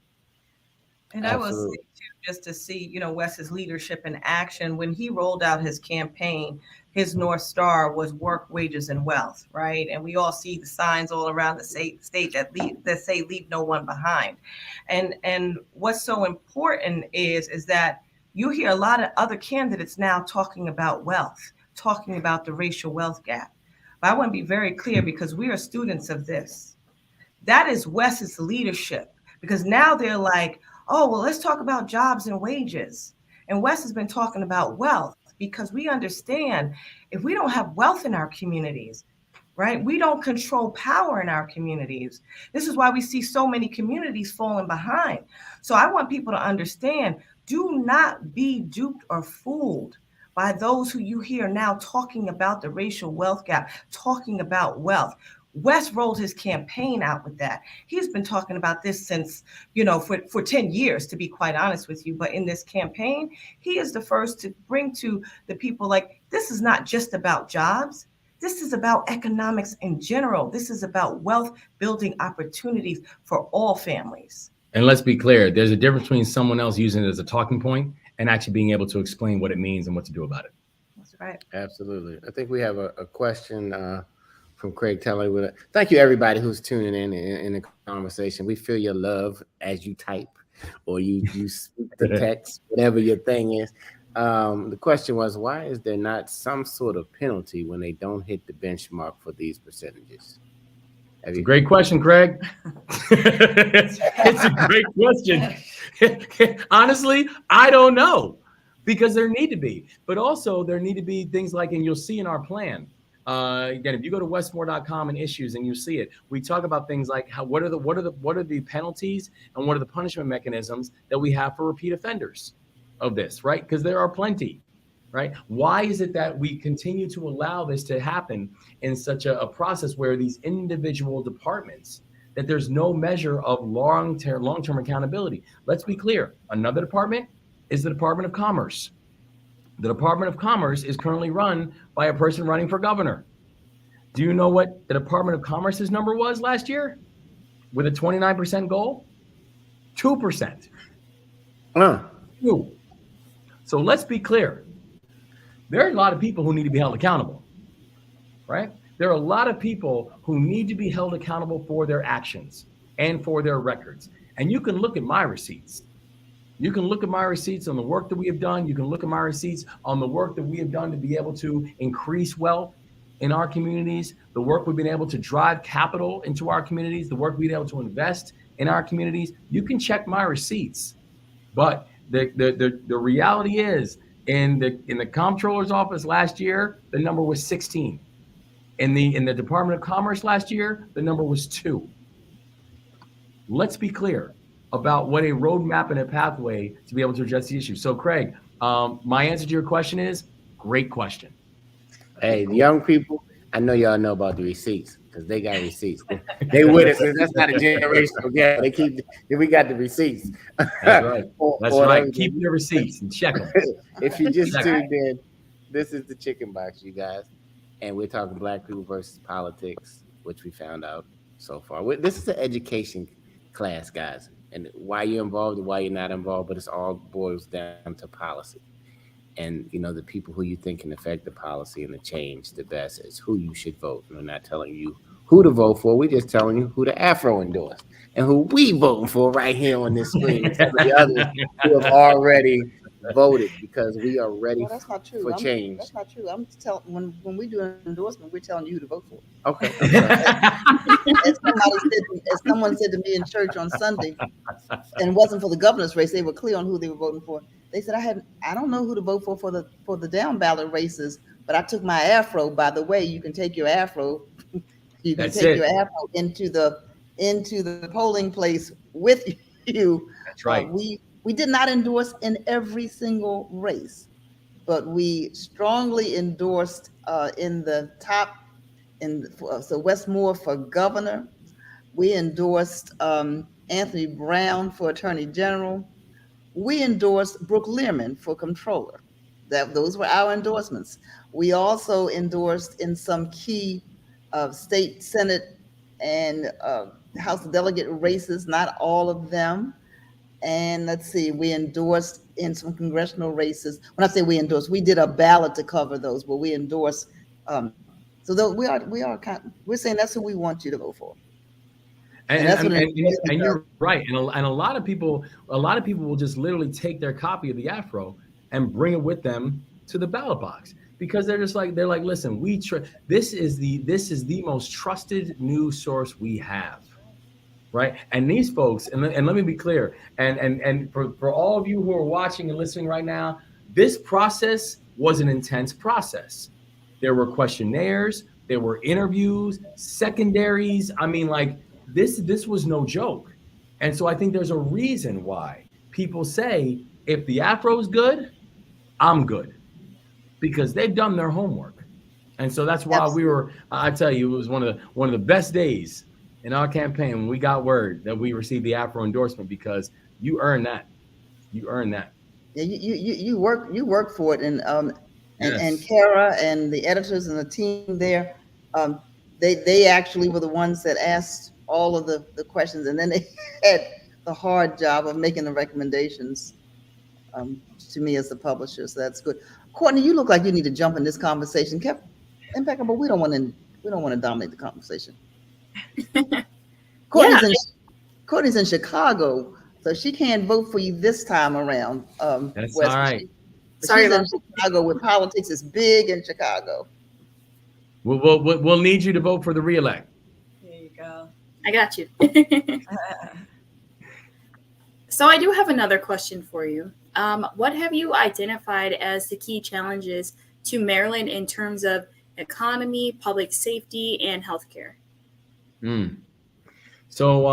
Speaker 6: And I was too, just to see, you know, Wes's leadership in action. When he rolled out his campaign, his North Star was work, wages, and wealth, right? And we all see the signs all around the state that say leave no one behind. And what's so important is that you hear a lot of other candidates now talking about wealth, talking about the racial wealth gap. But I want to be very clear, because we are students of this. That is Wes's leadership, because now they're like, oh, well, let's talk about jobs and wages. And Wes has been talking about wealth, because we understand if we don't have wealth in our communities, right, we don't control power in our communities. This is why we see so many communities falling behind. So I want people to understand, do not be duped or fooled by those who you hear now talking about the racial wealth gap, talking about wealth. Wes rolled his campaign out with that. He's been talking about this since, you know, for 10 years, to be quite honest with you. But in this campaign, he is the first to bring to the people, like, this is not just about jobs. This is about economics in general. This is about wealth building opportunities for all families.
Speaker 5: And let's be clear, there's a difference between someone else using it as a talking point and actually being able to explain what it means and what to do about it.
Speaker 6: That's right.
Speaker 1: Absolutely. I think we have a question from Craig Teller. Thank you, everybody who's tuning in the conversation. We feel your love as you type or you speak the text, whatever your thing is. The question was, why is there not some sort of penalty when they don't hit the benchmark for these percentages?
Speaker 5: It's a great question, Craig. It's a great question. Honestly, I don't know, because there need to be, but also there need to be things like, and you'll see in our plan. Again, if you go to westmore.com and issues and you see it, we talk about things like what are the penalties and what are the punishment mechanisms that we have for repeat offenders of this, right? Because there are plenty, right? Why is it that we continue to allow this to happen in such a process where these individual departments, that there's no measure of long-term accountability? Let's be clear. Another department is the Department of Commerce. The Department of Commerce is currently run by a person running for governor. Do you know what the Department of Commerce's number was last year with a 29% goal? 2%. 2. So let's be clear. There are a lot of people who need to be held accountable, right? There are a lot of people who need to be held accountable for their actions and for their records. And you can look at my receipts. You can look at my receipts on the work that we have done. You can look at my receipts on the work that we have done to be able to increase wealth in our communities, the work we've been able to drive capital into our communities, the work we've been able to invest in our communities. You can check my receipts. But the reality is, in the comptroller's office last year, the number was 16. In the Department of Commerce last year, the number was 2. Let's be clear about what a roadmap and a pathway to be able to address the issue. So, Craig, my answer to your question is, great question.
Speaker 1: Hey, the young people, I know y'all know about the receipts, because they got receipts. They with us. That's not a generational gap. We got the receipts.
Speaker 5: That's right. That's right. Keep your receipts and check them.
Speaker 1: If you just tuned in, this is the Chicken Box, you guys. And we're talking Black people versus politics, which we found out so far. This is an education class, guys. And why you're involved and why you're not involved, but it's all boils down to policy. And, you know, the people who you think can affect the policy and the change the best is who you should vote. We're not telling you who to vote for. We're just telling you who the Afro endorsed and who we voting for right here on this screen. Some of the others who have already voted because we are ready
Speaker 2: Well, that's not true.
Speaker 1: for change.
Speaker 2: That's not true. I'm telling when we do an endorsement, we're telling you who to vote for.
Speaker 1: Okay.
Speaker 2: As someone said to me in church on Sunday, and it wasn't for the governor's race, they were clear on who they were voting for. They said, I don't know who to vote for the down ballot races, but I took my afro. By the way, you can take your afro, you can take your afro into the polling place with you.
Speaker 5: That's right.
Speaker 2: We did not endorse in every single race, but we strongly endorsed in the top. So Westmore for governor, we endorsed Anthony Brown for attorney general. We endorsed Brooke Learman for controller. Those were our endorsements. We also endorsed in some key state senate and House of Delegate races, not all of them. And let's see, we endorsed in some congressional races. When I say we endorsed, we did a ballot to cover those, but we endorsed. So we're saying that's who we want you to vote for.
Speaker 5: And you're right. And a lot of people will just literally take their copy of the afro and bring it with them to the ballot box because they're like, listen, this is the most trusted news source we have. Right. And these folks, and let me be clear, and for all of you who are watching and listening right now, this process was an intense process. There were questionnaires, there were interviews, secondaries. I mean, like this was no joke. And so I think there's a reason why people say, if the afro's good, I'm good, because they've done their homework. And so that's why I tell you, it was one of the best days in our campaign when we got word that we received the afro endorsement, because you earned that. You earned that.
Speaker 2: Yeah, you work for it, and Kara and the editors and the team there, they actually were the ones that asked all of the questions, and then they had the hard job of making the recommendations to me as the publisher. So that's good. Courtney, you look like you need to jump in this conversation. Impeccable. We don't want to dominate the conversation. Courtney's in Chicago, so she can't vote for you this time around.
Speaker 5: That's all right.
Speaker 2: Sorry, she's in Chicago, where politics is big in Chicago.
Speaker 5: We'll need you to vote for the reelect.
Speaker 6: There you go.
Speaker 3: I got you. So I do have another question for you. What have you identified as the key challenges to Maryland in terms of economy, public safety, and healthcare?
Speaker 5: So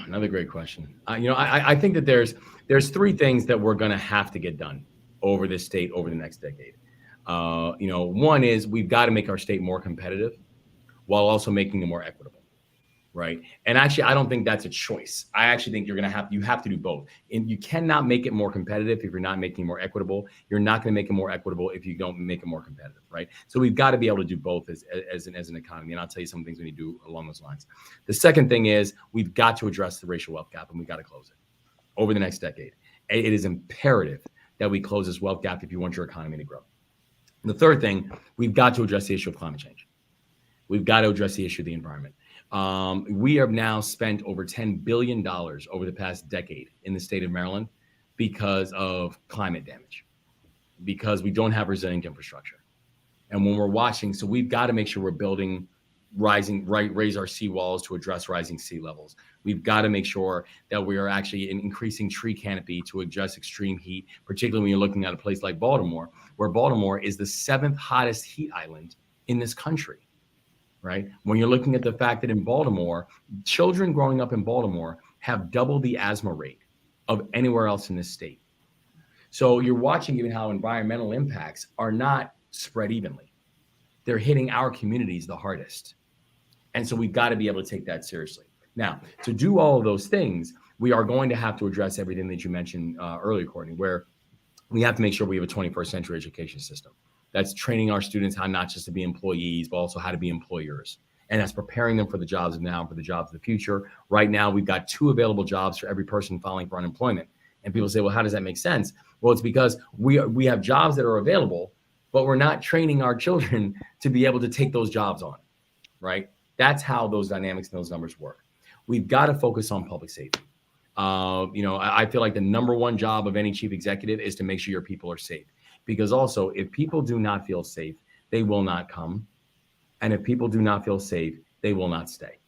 Speaker 5: another great question. I think that there's three things that we're going to have to get done over this state over the next decade. One is we've got to make our state more competitive while also making it more equitable. Right. And actually, I don't think that's a choice. I actually think you have to do both. And you cannot make it more competitive if you're not making it more equitable. You're not going to make it more equitable if you don't make it more competitive. Right. So we've got to be able to do both as an economy. And I'll tell you some things we need to do along those lines. The second thing is we've got to address the racial wealth gap, and we've got to close it over the next decade. It is imperative that we close this wealth gap if you want your economy to grow. And the third thing, we've got to address the issue of climate change. We've got to address the issue of the environment. We have now spent over $10 billion over the past decade in the state of Maryland because of climate damage, because we don't have resilient infrastructure. And when we're watching, so we've got to make sure we're building raise our seawalls to address rising sea levels. We've got to make sure that we are actually increasing tree canopy to address extreme heat, particularly when you're looking at a place like Baltimore, where Baltimore is the 7th hottest heat island in this country. Right? When you're looking at the fact that in Baltimore, children growing up in Baltimore have double the asthma rate of anywhere else in this state. So you're watching even how environmental impacts are not spread evenly. They're hitting our communities the hardest. And so we've got to be able to take that seriously. Now, to do all of those things, we are going to have to address everything that you mentioned earlier, Courtney, where we have to make sure we have a 21st century education system. That's training our students how not just to be employees, but also how to be employers. And that's preparing them for the jobs of now and for the jobs of the future. Right now, we've got 2 available jobs for every person filing for unemployment. And people say, well, how does that make sense? Well, it's because we have jobs that are available, but we're not training our children to be able to take those jobs on, right? That's how those dynamics and those numbers work. We've got to focus on public safety. I feel like the number one job of any chief executive is to make sure your people are safe. Because also, if people do not feel safe, they will not come. And if people do not feel safe, they will not stay.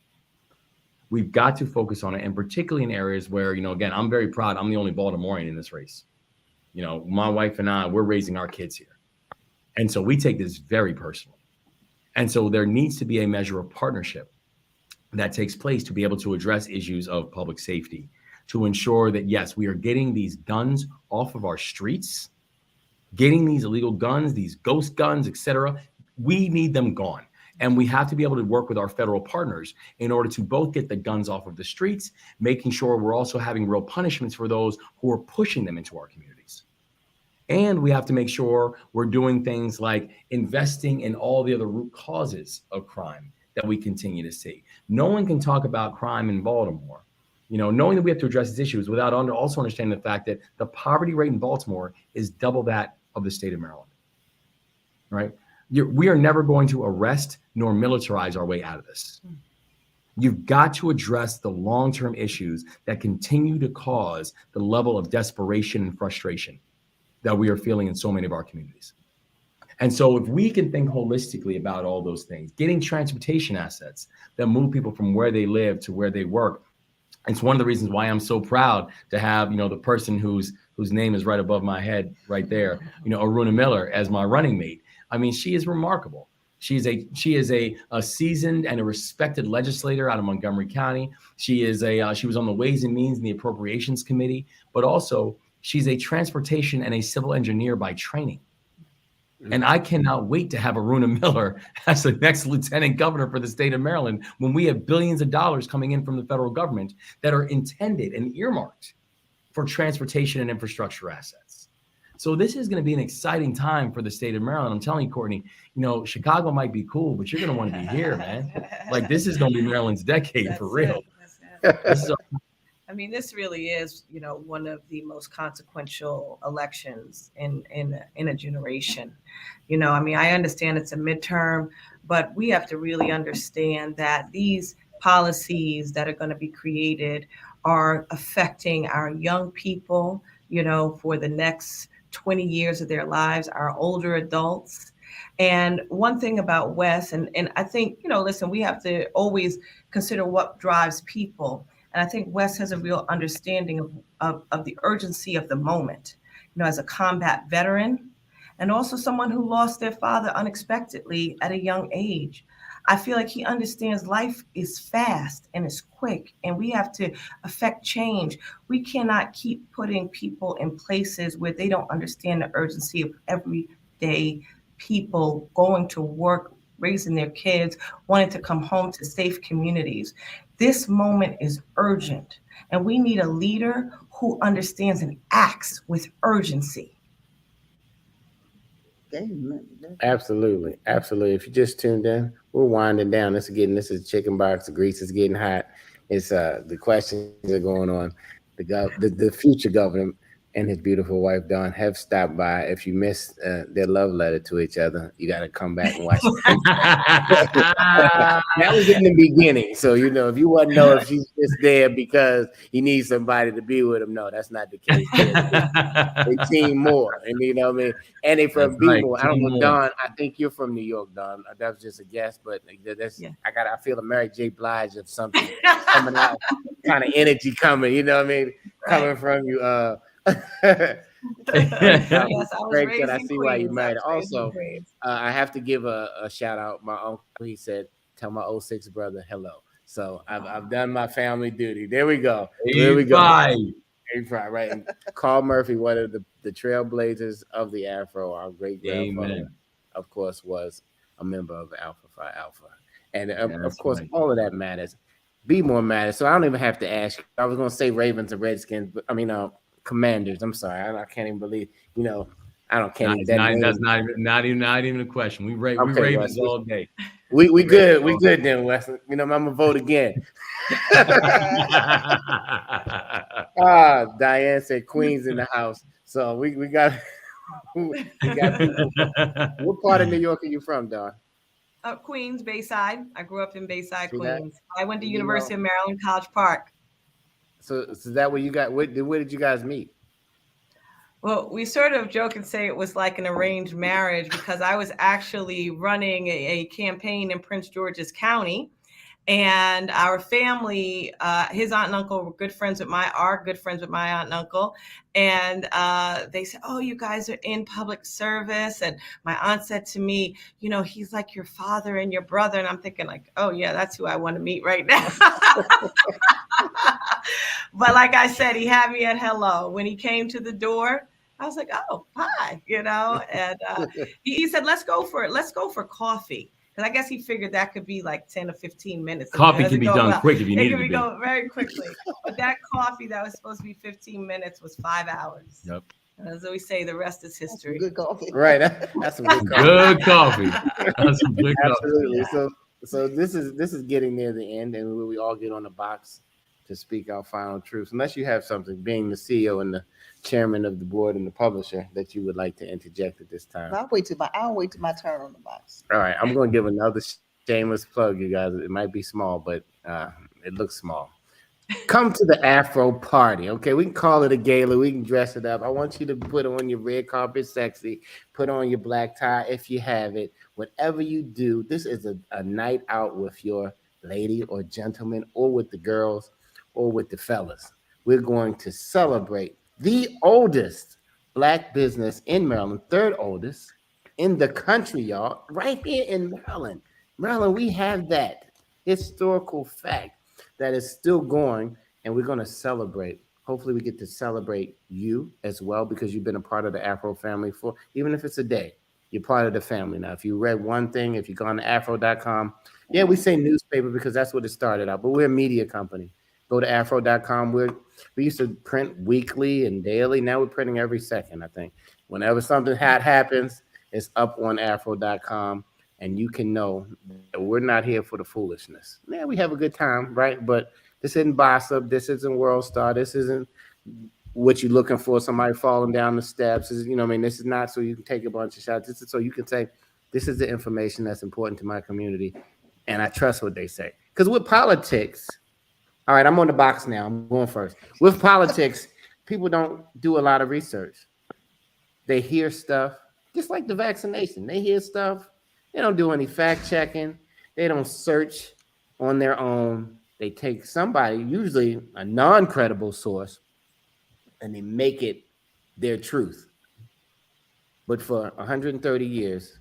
Speaker 5: We've got to focus on it, and particularly in areas where, again, I'm very proud. I'm the only Baltimorean in this race. My wife and I, we're raising our kids here. And so we take this very personally. And so there needs to be a measure of partnership that takes place to be able to address issues of public safety, to ensure that, yes, we are getting these guns off of our streets, getting these illegal guns, these ghost guns, etc. We need them gone. And we have to be able to work with our federal partners in order to both get the guns off of the streets, making sure we're also having real punishments for those who are pushing them into our communities. And we have to make sure we're doing things like investing in all the other root causes of crime that we continue to see. No one can talk about crime in Baltimore, knowing that we have to address these issues without also understanding the fact that the poverty rate in Baltimore is double that of the state of Maryland, right? We are never going to arrest nor militarize our way out of this. You've got to address the long-term issues that continue to cause the level of desperation and frustration that we are feeling in so many of our communities. And so if we can think holistically about all those things, getting transportation assets that move people from where they live to where they work, it's one of the reasons why I'm so proud to have, the person whose name is right above my head right there, Aruna Miller, as my running mate. I mean, she is remarkable. She is a seasoned and a respected legislator out of Montgomery County. She was on the Ways and Means and the Appropriations Committee, but also she's a transportation and a civil engineer by training. And I cannot wait to have Aruna Miller as the next lieutenant governor for the state of Maryland when we have billions of dollars coming in from the federal government that are intended and earmarked for transportation and infrastructure assets. So this is going to be an exciting time for the state of Maryland. I'm telling you, Courtney, Chicago might be cool, but you're going to want to be here, man. Like, this is going to be Maryland's decade for real.
Speaker 6: This really is, one of the most consequential elections in a generation. I understand it's a midterm, but we have to really understand that these policies that are going to be created are affecting our young people, for the next 20 years of their lives, our older adults. And one thing about Wes, and I think, listen, we have to always consider what drives people. And I think Wes has a real understanding of the urgency of the moment, as a combat veteran and also someone who lost their father unexpectedly at a young age. I feel like he understands life is fast and it's quick, and we have to affect change. We cannot keep putting people in places where they don't understand the urgency of everyday people going to work, raising their kids, wanting to come home to safe communities. This moment is urgent, and we need a leader who understands and acts with urgency.
Speaker 1: Absolutely. If you just tuned in, we're winding down. This is Chicken Box. The grease is getting hot. It's the questions are going on. The future governor and his beautiful wife Dawn have stopped by. If you missed their love letter to each other, you got to come back and watch it. That was in the beginning. So, if you want to know if she's just there because he needs somebody to be with him, no, that's not the case. They team more. And and they from people. Right. I don't know, Dawn, I think you're from New York, Dawn. That was just a guess, but that's I feel a Mary J. Blige of something coming out, kind of energy coming, coming from you.
Speaker 6: Yes, I was
Speaker 1: Craig, I see why you married. Also, I have to give a shout out. My uncle, he said, "Tell my 06 brother hello." So I've done my family duty. There we go. Right. And Carl Murphy, one of the trailblazers of the Afro, our great grandfather, of course, was a member of Alpha Phi Alpha, and of course, all of that matters. Be more matters. So I don't even have to ask. I was going to say Ravens and Redskins, but Commanders. I'm sorry, I can't even believe. I don't can't.
Speaker 5: That's not even a question. We Ravens Wes, all day.
Speaker 1: We good. We good then, Wes. I'm gonna vote again. Diane said Queens in the house. So we got people. What part of New York are you from, Dawn?
Speaker 6: Queens, Bayside. I grew up in Bayside, Queens. I went to University of Maryland, College Park.
Speaker 1: So is that where you got? Where did you guys meet?
Speaker 6: Well, we sort of joke and say it was like an arranged marriage because I was actually running a campaign in Prince George's County, and our family, his aunt and uncle were good friends with are good friends with my aunt and uncle. And they said, "Oh, you guys are in public service." And my aunt said to me, "You know, he's like your father and your brother." And I'm thinking like, "Oh yeah, that's who I want to meet right now." But like I said, he had me at hello. When he came to the door, I was like, "Oh, hi," you know. And he said, "Let's go for it. Let's go for coffee." Because I guess he figured that could be like 10 or 15 minutes.
Speaker 5: Coffee can be done quick if you need it to be.
Speaker 6: Go very quickly. But that coffee that was supposed to be 15 minutes was 5 hours.
Speaker 5: Yep.
Speaker 6: As we say, the rest is history.
Speaker 2: Good coffee.
Speaker 1: Right. That's some good coffee.
Speaker 5: Good coffee. That's some good
Speaker 1: Absolutely.
Speaker 5: coffee.
Speaker 1: So this is getting near the end, and we all get on the box to speak our final truths. Unless you have something, being the CEO and the chairman of the board and the publisher, that you would like to interject at this time.
Speaker 2: I'll wait till my turn on the box.
Speaker 1: All right, I'm going to give another shameless plug, you guys. It might be small, but it looks small. Come to the Afro party, okay? We can call it a gala. We can dress it up. I want you to put on your red carpet sexy, put on your black tie if you have it. Whatever you do, this is a night out with your lady or gentleman, or with the girls, or with the fellas. We're going to celebrate the oldest Black business in Maryland, third oldest in the country, y'all, right here in Maryland. Maryland, we have that historical fact that is still going, and we're going to celebrate. Hopefully we get to celebrate you as well, because you've been a part of the Afro family for, even if it's a day, you're part of the family. Now, if you read one thing, if you go on to afro.com, yeah, we say newspaper because that's what it started out, but we're a media company. Go to afro.com. We used to print weekly and daily. Now we're printing every second, I think. Whenever something happens, it's up on afro.com. And you can know that we're not here for the foolishness. Yeah, we have a good time, right? But this isn't gossip. This isn't World Star. This isn't what you're looking for, somebody falling down the steps. This is, this is not so you can take a bunch of shots. This is so you can say, this is the information that's important to my community. And I trust what they say. Because with politics, all right, I'm on the box now. I'm going first. With politics, people don't do a lot of research. They hear stuff, just like the vaccination. They hear stuff. They don't do any fact checking. They don't search on their own. They take somebody, usually a non-credible source, and they make it their truth. But for 130 years,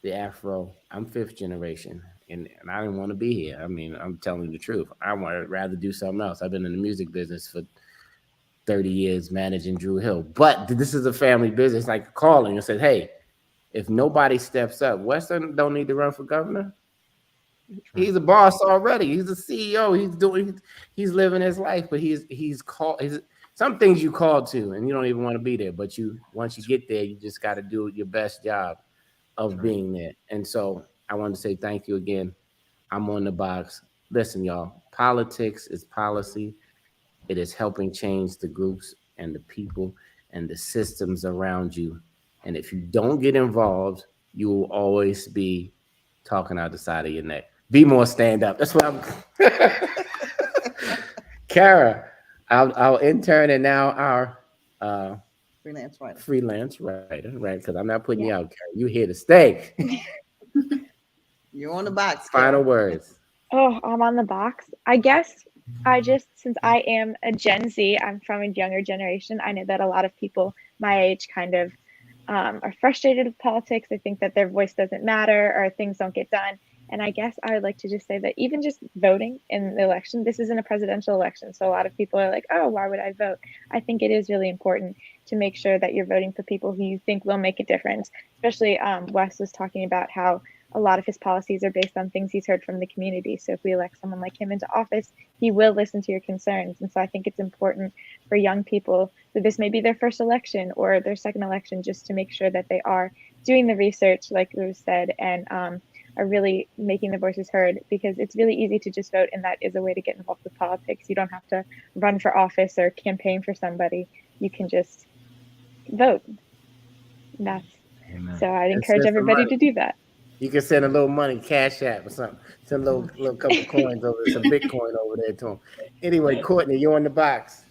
Speaker 1: the Afro, I'm fifth generation, and I didn't want to be here. I mean, I'm telling you the truth. I would rather do something else. I've been in the music business for 30 years managing Drew Hill. But this is a family business, like calling and said, hey, if nobody steps up, Western don't need to run for governor. He's a boss already. He's a CEO. He's living his life, but he's called. Some things you called to, and you don't even want to be there. But once you get there, you just got to do your best job of being there. And so I want to say thank you again. I'm on the box. Listen, y'all. Politics is policy. It is helping change the groups and the people and the systems around you. And if you don't get involved, you will always be talking out the side of your neck. Be more stand up. That's what I'm. Kara, our intern and now our freelance writer, right? Because I'm not putting you out, Kara. You here to stay.
Speaker 2: You're on the box.
Speaker 1: Final words.
Speaker 4: Oh, I'm on the box. I guess since I am a Gen Z, I'm from a younger generation. I know that a lot of people my age kind of are frustrated with politics. I think that their voice doesn't matter or things don't get done. And I guess I would like to just say that even just voting in the election, this isn't a presidential election. So a lot of people are like, oh, why would I vote? I think it is really important to make sure that you're voting for people who you think will make a difference. Especially Wes was talking about how a lot of his policies are based on things he's heard from the community. So if we elect someone like him into office, he will listen to your concerns. And so I think it's important for young people that this may be their first election or their second election, just to make sure that they are doing the research, like Lou said, and are really making their voices heard, because it's really easy to just vote, and that is a way to get involved with politics. You don't have to run for office or campaign for somebody. You can just vote. So I'd encourage everybody to do that.
Speaker 1: You can send a little money, Cash App or something. Send a little couple coins over, some Bitcoin over there to him. Anyway, Courtney, you're on the box.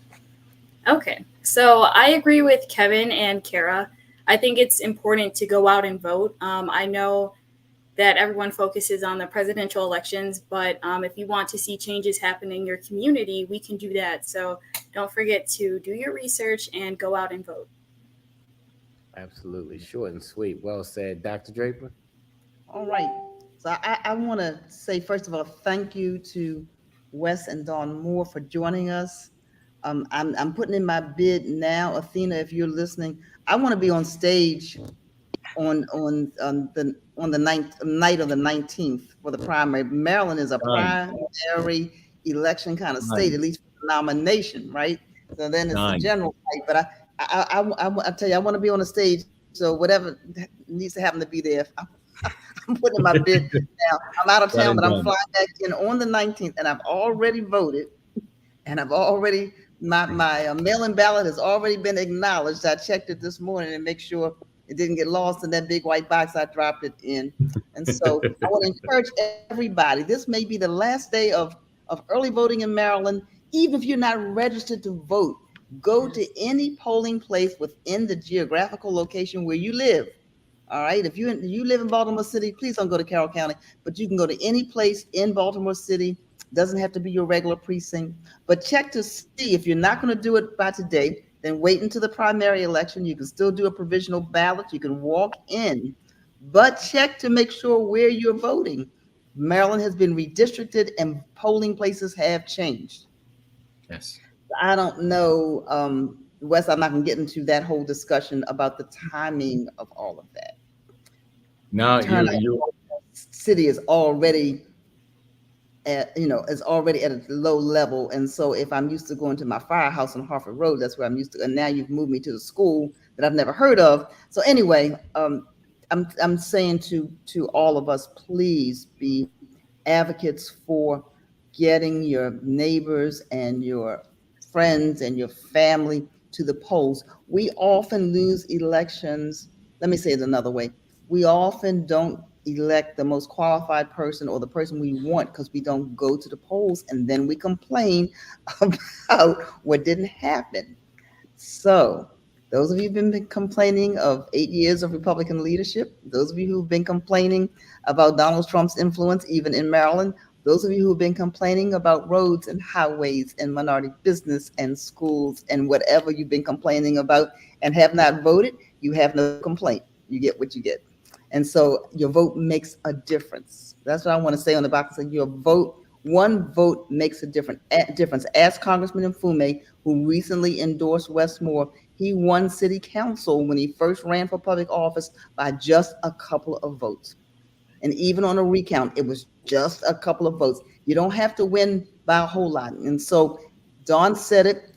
Speaker 3: Okay, so I agree with Kevin and Kara. I think it's important to go out and vote. I know that everyone focuses on the presidential elections, but if you want to see changes happen in your community, we can do that. So don't forget to do your research and go out and vote.
Speaker 1: Absolutely. Short and sweet. Well said. Dr. Draper?
Speaker 2: All right. So I want to say, first of all, thank you to Wes and Dawn Moore for joining us. I'm putting in my bid now. Athena, if you're listening, I want to be on stage on the night of the 19th for the primary. Maryland is a primary election kind of state, at least for the nomination, right? So then it's the general fight. But I tell you, I want to be on the stage. So whatever needs to happen to be there. I'm putting my bid now. I'm out of town, but I'm flying back in on the 19th, and I've already voted, and I've already my mail-in ballot has already been acknowledged. I checked it this morning and make sure it didn't get lost in that big white box I dropped it in. And so I want to encourage everybody. This may be the last day of early voting in Maryland. Even if you're not registered to vote, go to any polling place within the geographical location where you live. All right. If you live in Baltimore City, please don't go to Carroll County, but you can go to any place in Baltimore City. Doesn't have to be your regular precinct, but check to see if you're not going to do it by today, then wait until the primary election. You can still do a provisional ballot. You can walk in, but check to make sure where you're voting. Maryland has been redistricted and polling places have changed.
Speaker 5: Yes.
Speaker 2: I don't know, Wes, I'm not going to get into that whole discussion about the timing of all of that.
Speaker 5: No, you
Speaker 2: city is already is already at a low level. And so if I'm used to going to my firehouse on Harford Road, that's where I'm used to. And now you've moved me to the school that I've never heard of. So anyway, I'm saying to all of us, please be advocates for getting your neighbors and your friends and your family to the polls. We often lose elections. Let me say it another way. We often don't elect the most qualified person or the person we want because we don't go to the polls, and then we complain about what didn't happen. So those of you who've been complaining of 8 years of Republican leadership, those of you who've been complaining about Donald Trump's influence, even in Maryland, those of you who've been complaining about roads and highways and minority business and schools and whatever you've been complaining about and have not voted, you have no complaint. You get what you get. And so your vote makes a difference. That's what I want to say on the box. Your vote, one vote makes a difference. Ask Congressman Mfume, who recently endorsed Wes Moore. He won city council when he first ran for public office by just a couple of votes. And even on a recount, it was just a couple of votes. You don't have to win by a whole lot. And so Dawn said it.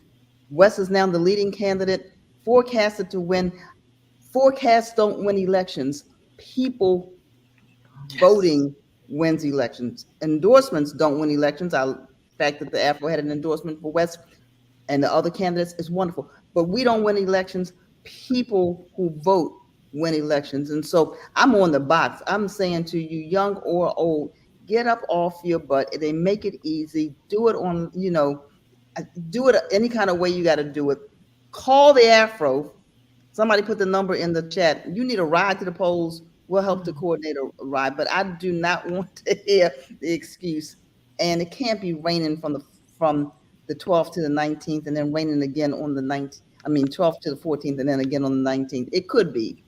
Speaker 2: Wes is now the leading candidate, forecasted to win. Forecasts don't win elections. People voting wins elections. Endorsements don't win elections. The fact that the Afro had an endorsement for Wes and the other candidates is wonderful. But we don't win elections. People who vote win elections. And so I'm on the box. I'm saying to you, young or old, get up off your butt. They make it easy. Do it on, do it any kind of way you got to do it. Call the Afro. Somebody put the number in the chat. You need a ride to the polls. We'll help to coordinate a ride. But I do not want to hear the excuse. And it can't be raining from the 12th to the 19th and then raining again on the 19th. 12th to the 14th and then again on the 19th. It could be,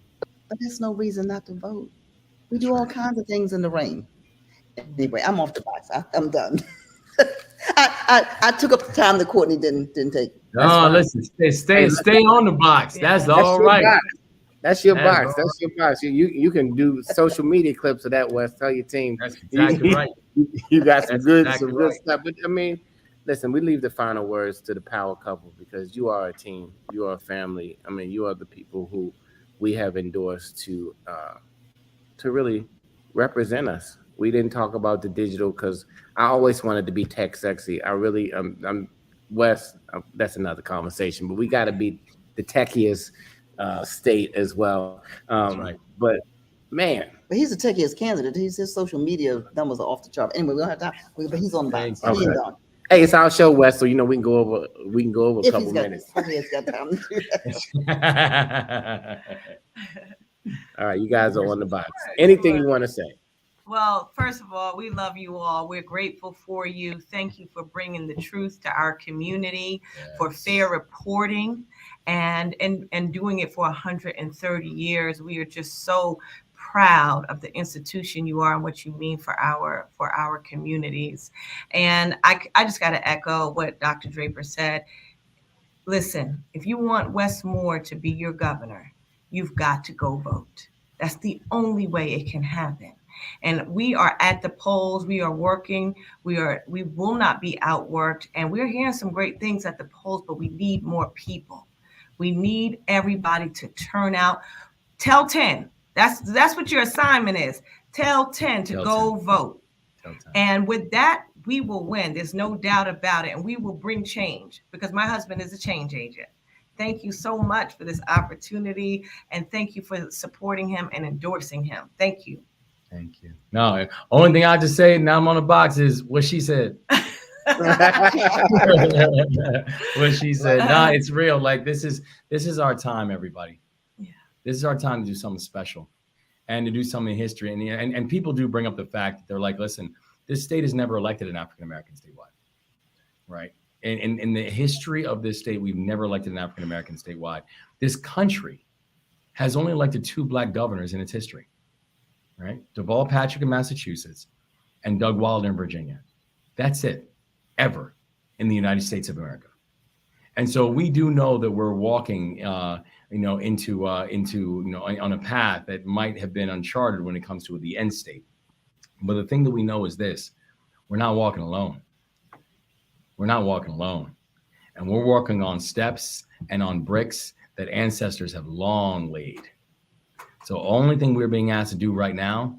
Speaker 2: but there's no reason not to vote. We do all kinds of things in the rain. Anyway, I'm off the box. I'm done. I took up the time that Courtney didn't take.
Speaker 5: No, listen, stay on the box. That's all right.
Speaker 1: That's your box. That's your box. You can do social media clips of that, Wes. Tell your team.
Speaker 5: That's exactly right.
Speaker 1: You got some good stuff. But listen, we leave the final words to the power couple because you are a team. You are a family. You are the people who we have endorsed to really represent us. We didn't talk about the digital because I always wanted to be tech sexy. I really, I'm Wes. That's another conversation. But we got to be the techiest state as well.
Speaker 5: That's right.
Speaker 1: But Man.
Speaker 2: But he's a techiest candidate. His social media numbers are off the chart. Anyway, we don't have time. But he's on the box.
Speaker 1: Okay.
Speaker 2: He and Don.
Speaker 1: Hey, it's our show, Wes. So we can go over a
Speaker 2: If
Speaker 1: couple minutes.
Speaker 2: If he's got time to do that.
Speaker 1: All right, you guys are on the box. Anything you want to say?
Speaker 6: Well, first of all, we love you all. We're grateful for you. Thank you for bringing the truth to our community, for fair reporting, and doing it for 130 years. We are just so proud of the institution you are and what you mean for our communities. And I just got to echo what Dr. Draper said. Listen, if you want Wes Moore to be your governor, you've got to go vote. That's the only way it can happen. And we are at the polls. We are working. We will not be outworked. And we're hearing some great things at the polls, but we need more people. We need everybody to turn out. Tell 10. That's what your assignment is. Tell 10 to go vote. And with that, we will win. There's no doubt about it. And we will bring change, because my husband is a change agent. Thank you so much for this opportunity. And thank you for supporting him and endorsing him. Thank you.
Speaker 5: Thank you. No, only thing I just say now I'm on the box is what she said. What she said. Nah, it's real. Like this is our time, everybody. Yeah. This is our time to do something special and to do something in history. And people do bring up the fact that they're like, listen, this state has never elected an African-American statewide. Right. And in the history of this state, we've never elected an African-American statewide. This country has only elected 2 Black governors in its history. Right? Deval Patrick in Massachusetts and Doug Wilder in Virginia. That's it, ever in the United States of America. And so we do know that we're walking, into on a path that might have been uncharted when it comes to the end state. But the thing that we know is this: we're not walking alone. We're not walking alone, and we're walking on steps and on bricks that ancestors have long laid. So the only thing we're being asked to do right now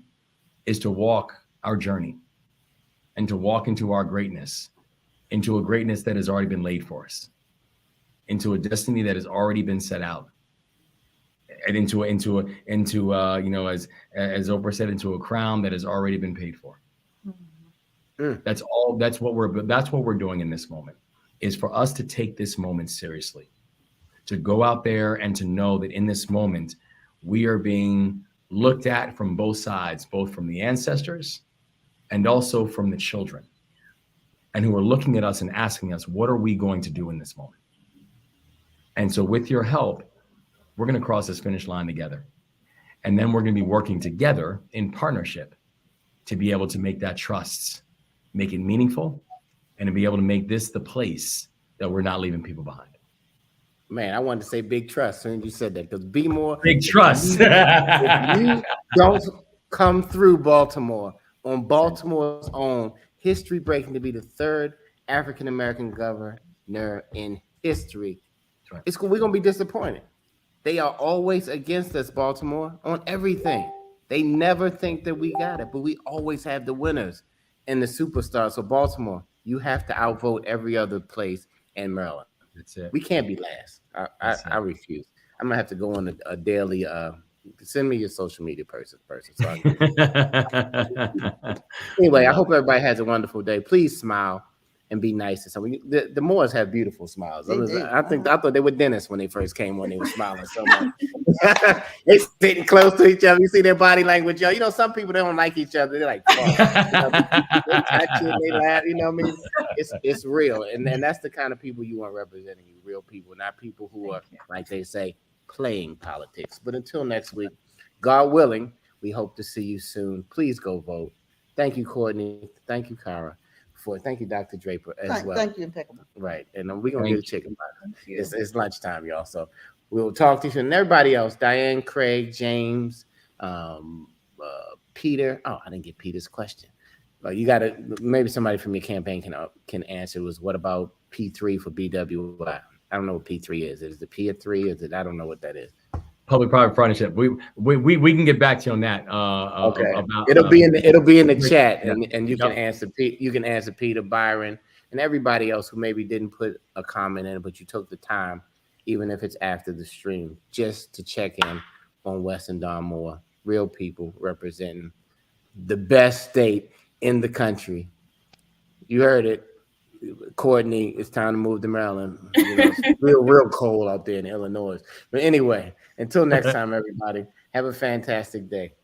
Speaker 5: is to walk our journey and to walk into our greatness, into a greatness that has already been laid for us, into a destiny that has already been set out, and into as Oprah said, into a crown that has already been paid for. Mm-hmm. That's what we're doing in this moment, is for us to take this moment seriously, to go out there and to know that in this moment, we are being looked at from both sides, both from the ancestors and also from the children, and who are looking at us and asking us, what are we going to do in this moment? And so with your help, we're going to cross this finish line together. And then we're going to be working together in partnership to be able to make that trust, make it meaningful, and to be able to make this the place that we're not leaving people behind.
Speaker 1: Man, I wanted to say big trust as soon as you said that, because be more
Speaker 5: big trust.
Speaker 1: If you don't come through Baltimore on Baltimore's own, history breaking to be the 3rd African-American governor in history, right, we're going to be disappointed. They are always against us, Baltimore, on everything. They never think that we got it, but we always have the winners and the superstars. So Baltimore, you have to outvote every other place in Maryland.
Speaker 5: That's it.
Speaker 1: We can't be last. I refuse. I'm gonna have to go on a daily. Send me your social media person. So anyway, I hope everybody has a wonderful day. Please smile and be nice to someone. The Moors have beautiful smiles. I thought they were dentists when they first came on. They were smiling so much. They sitting close to each other. You see their body language. Some people, they don't like each other. They're like, they touch you, they laugh. You know what I mean? It's real, and that's the kind of people you want representing you. Real people, not people who are, like they say, playing politics. But until next week, God willing, we hope to see you soon. Please go vote. Thank you, Courtney. Thank you, Kara. Thank you, Dr. Draper, as well.
Speaker 2: Thank you, Impeccable.
Speaker 1: Right. And we're going to get a chicken burger. It's lunchtime, y'all. So we'll talk to you soon. And everybody else, Diane, Craig, James, Peter. Oh, I didn't get Peter's question. You got to, maybe somebody from your campaign can answer, was what about P3 for BWI? I don't know what P3 is. Is it P3? Is it? I don't know what that is.
Speaker 5: Public-private partnership. We can get back to you on that.
Speaker 1: Okay.
Speaker 5: About,
Speaker 1: it'll be in the chat, and you can answer. You can answer Peter, Byron, and everybody else who maybe didn't put a comment in, but you took the time, even if it's after the stream, just to check in on Wes and Don Moore real people representing the best state in the country. You heard it. Courtney, it's time to move to Maryland. You know, it's real cold out there in Illinois. But anyway, until next time, everybody, have a fantastic day.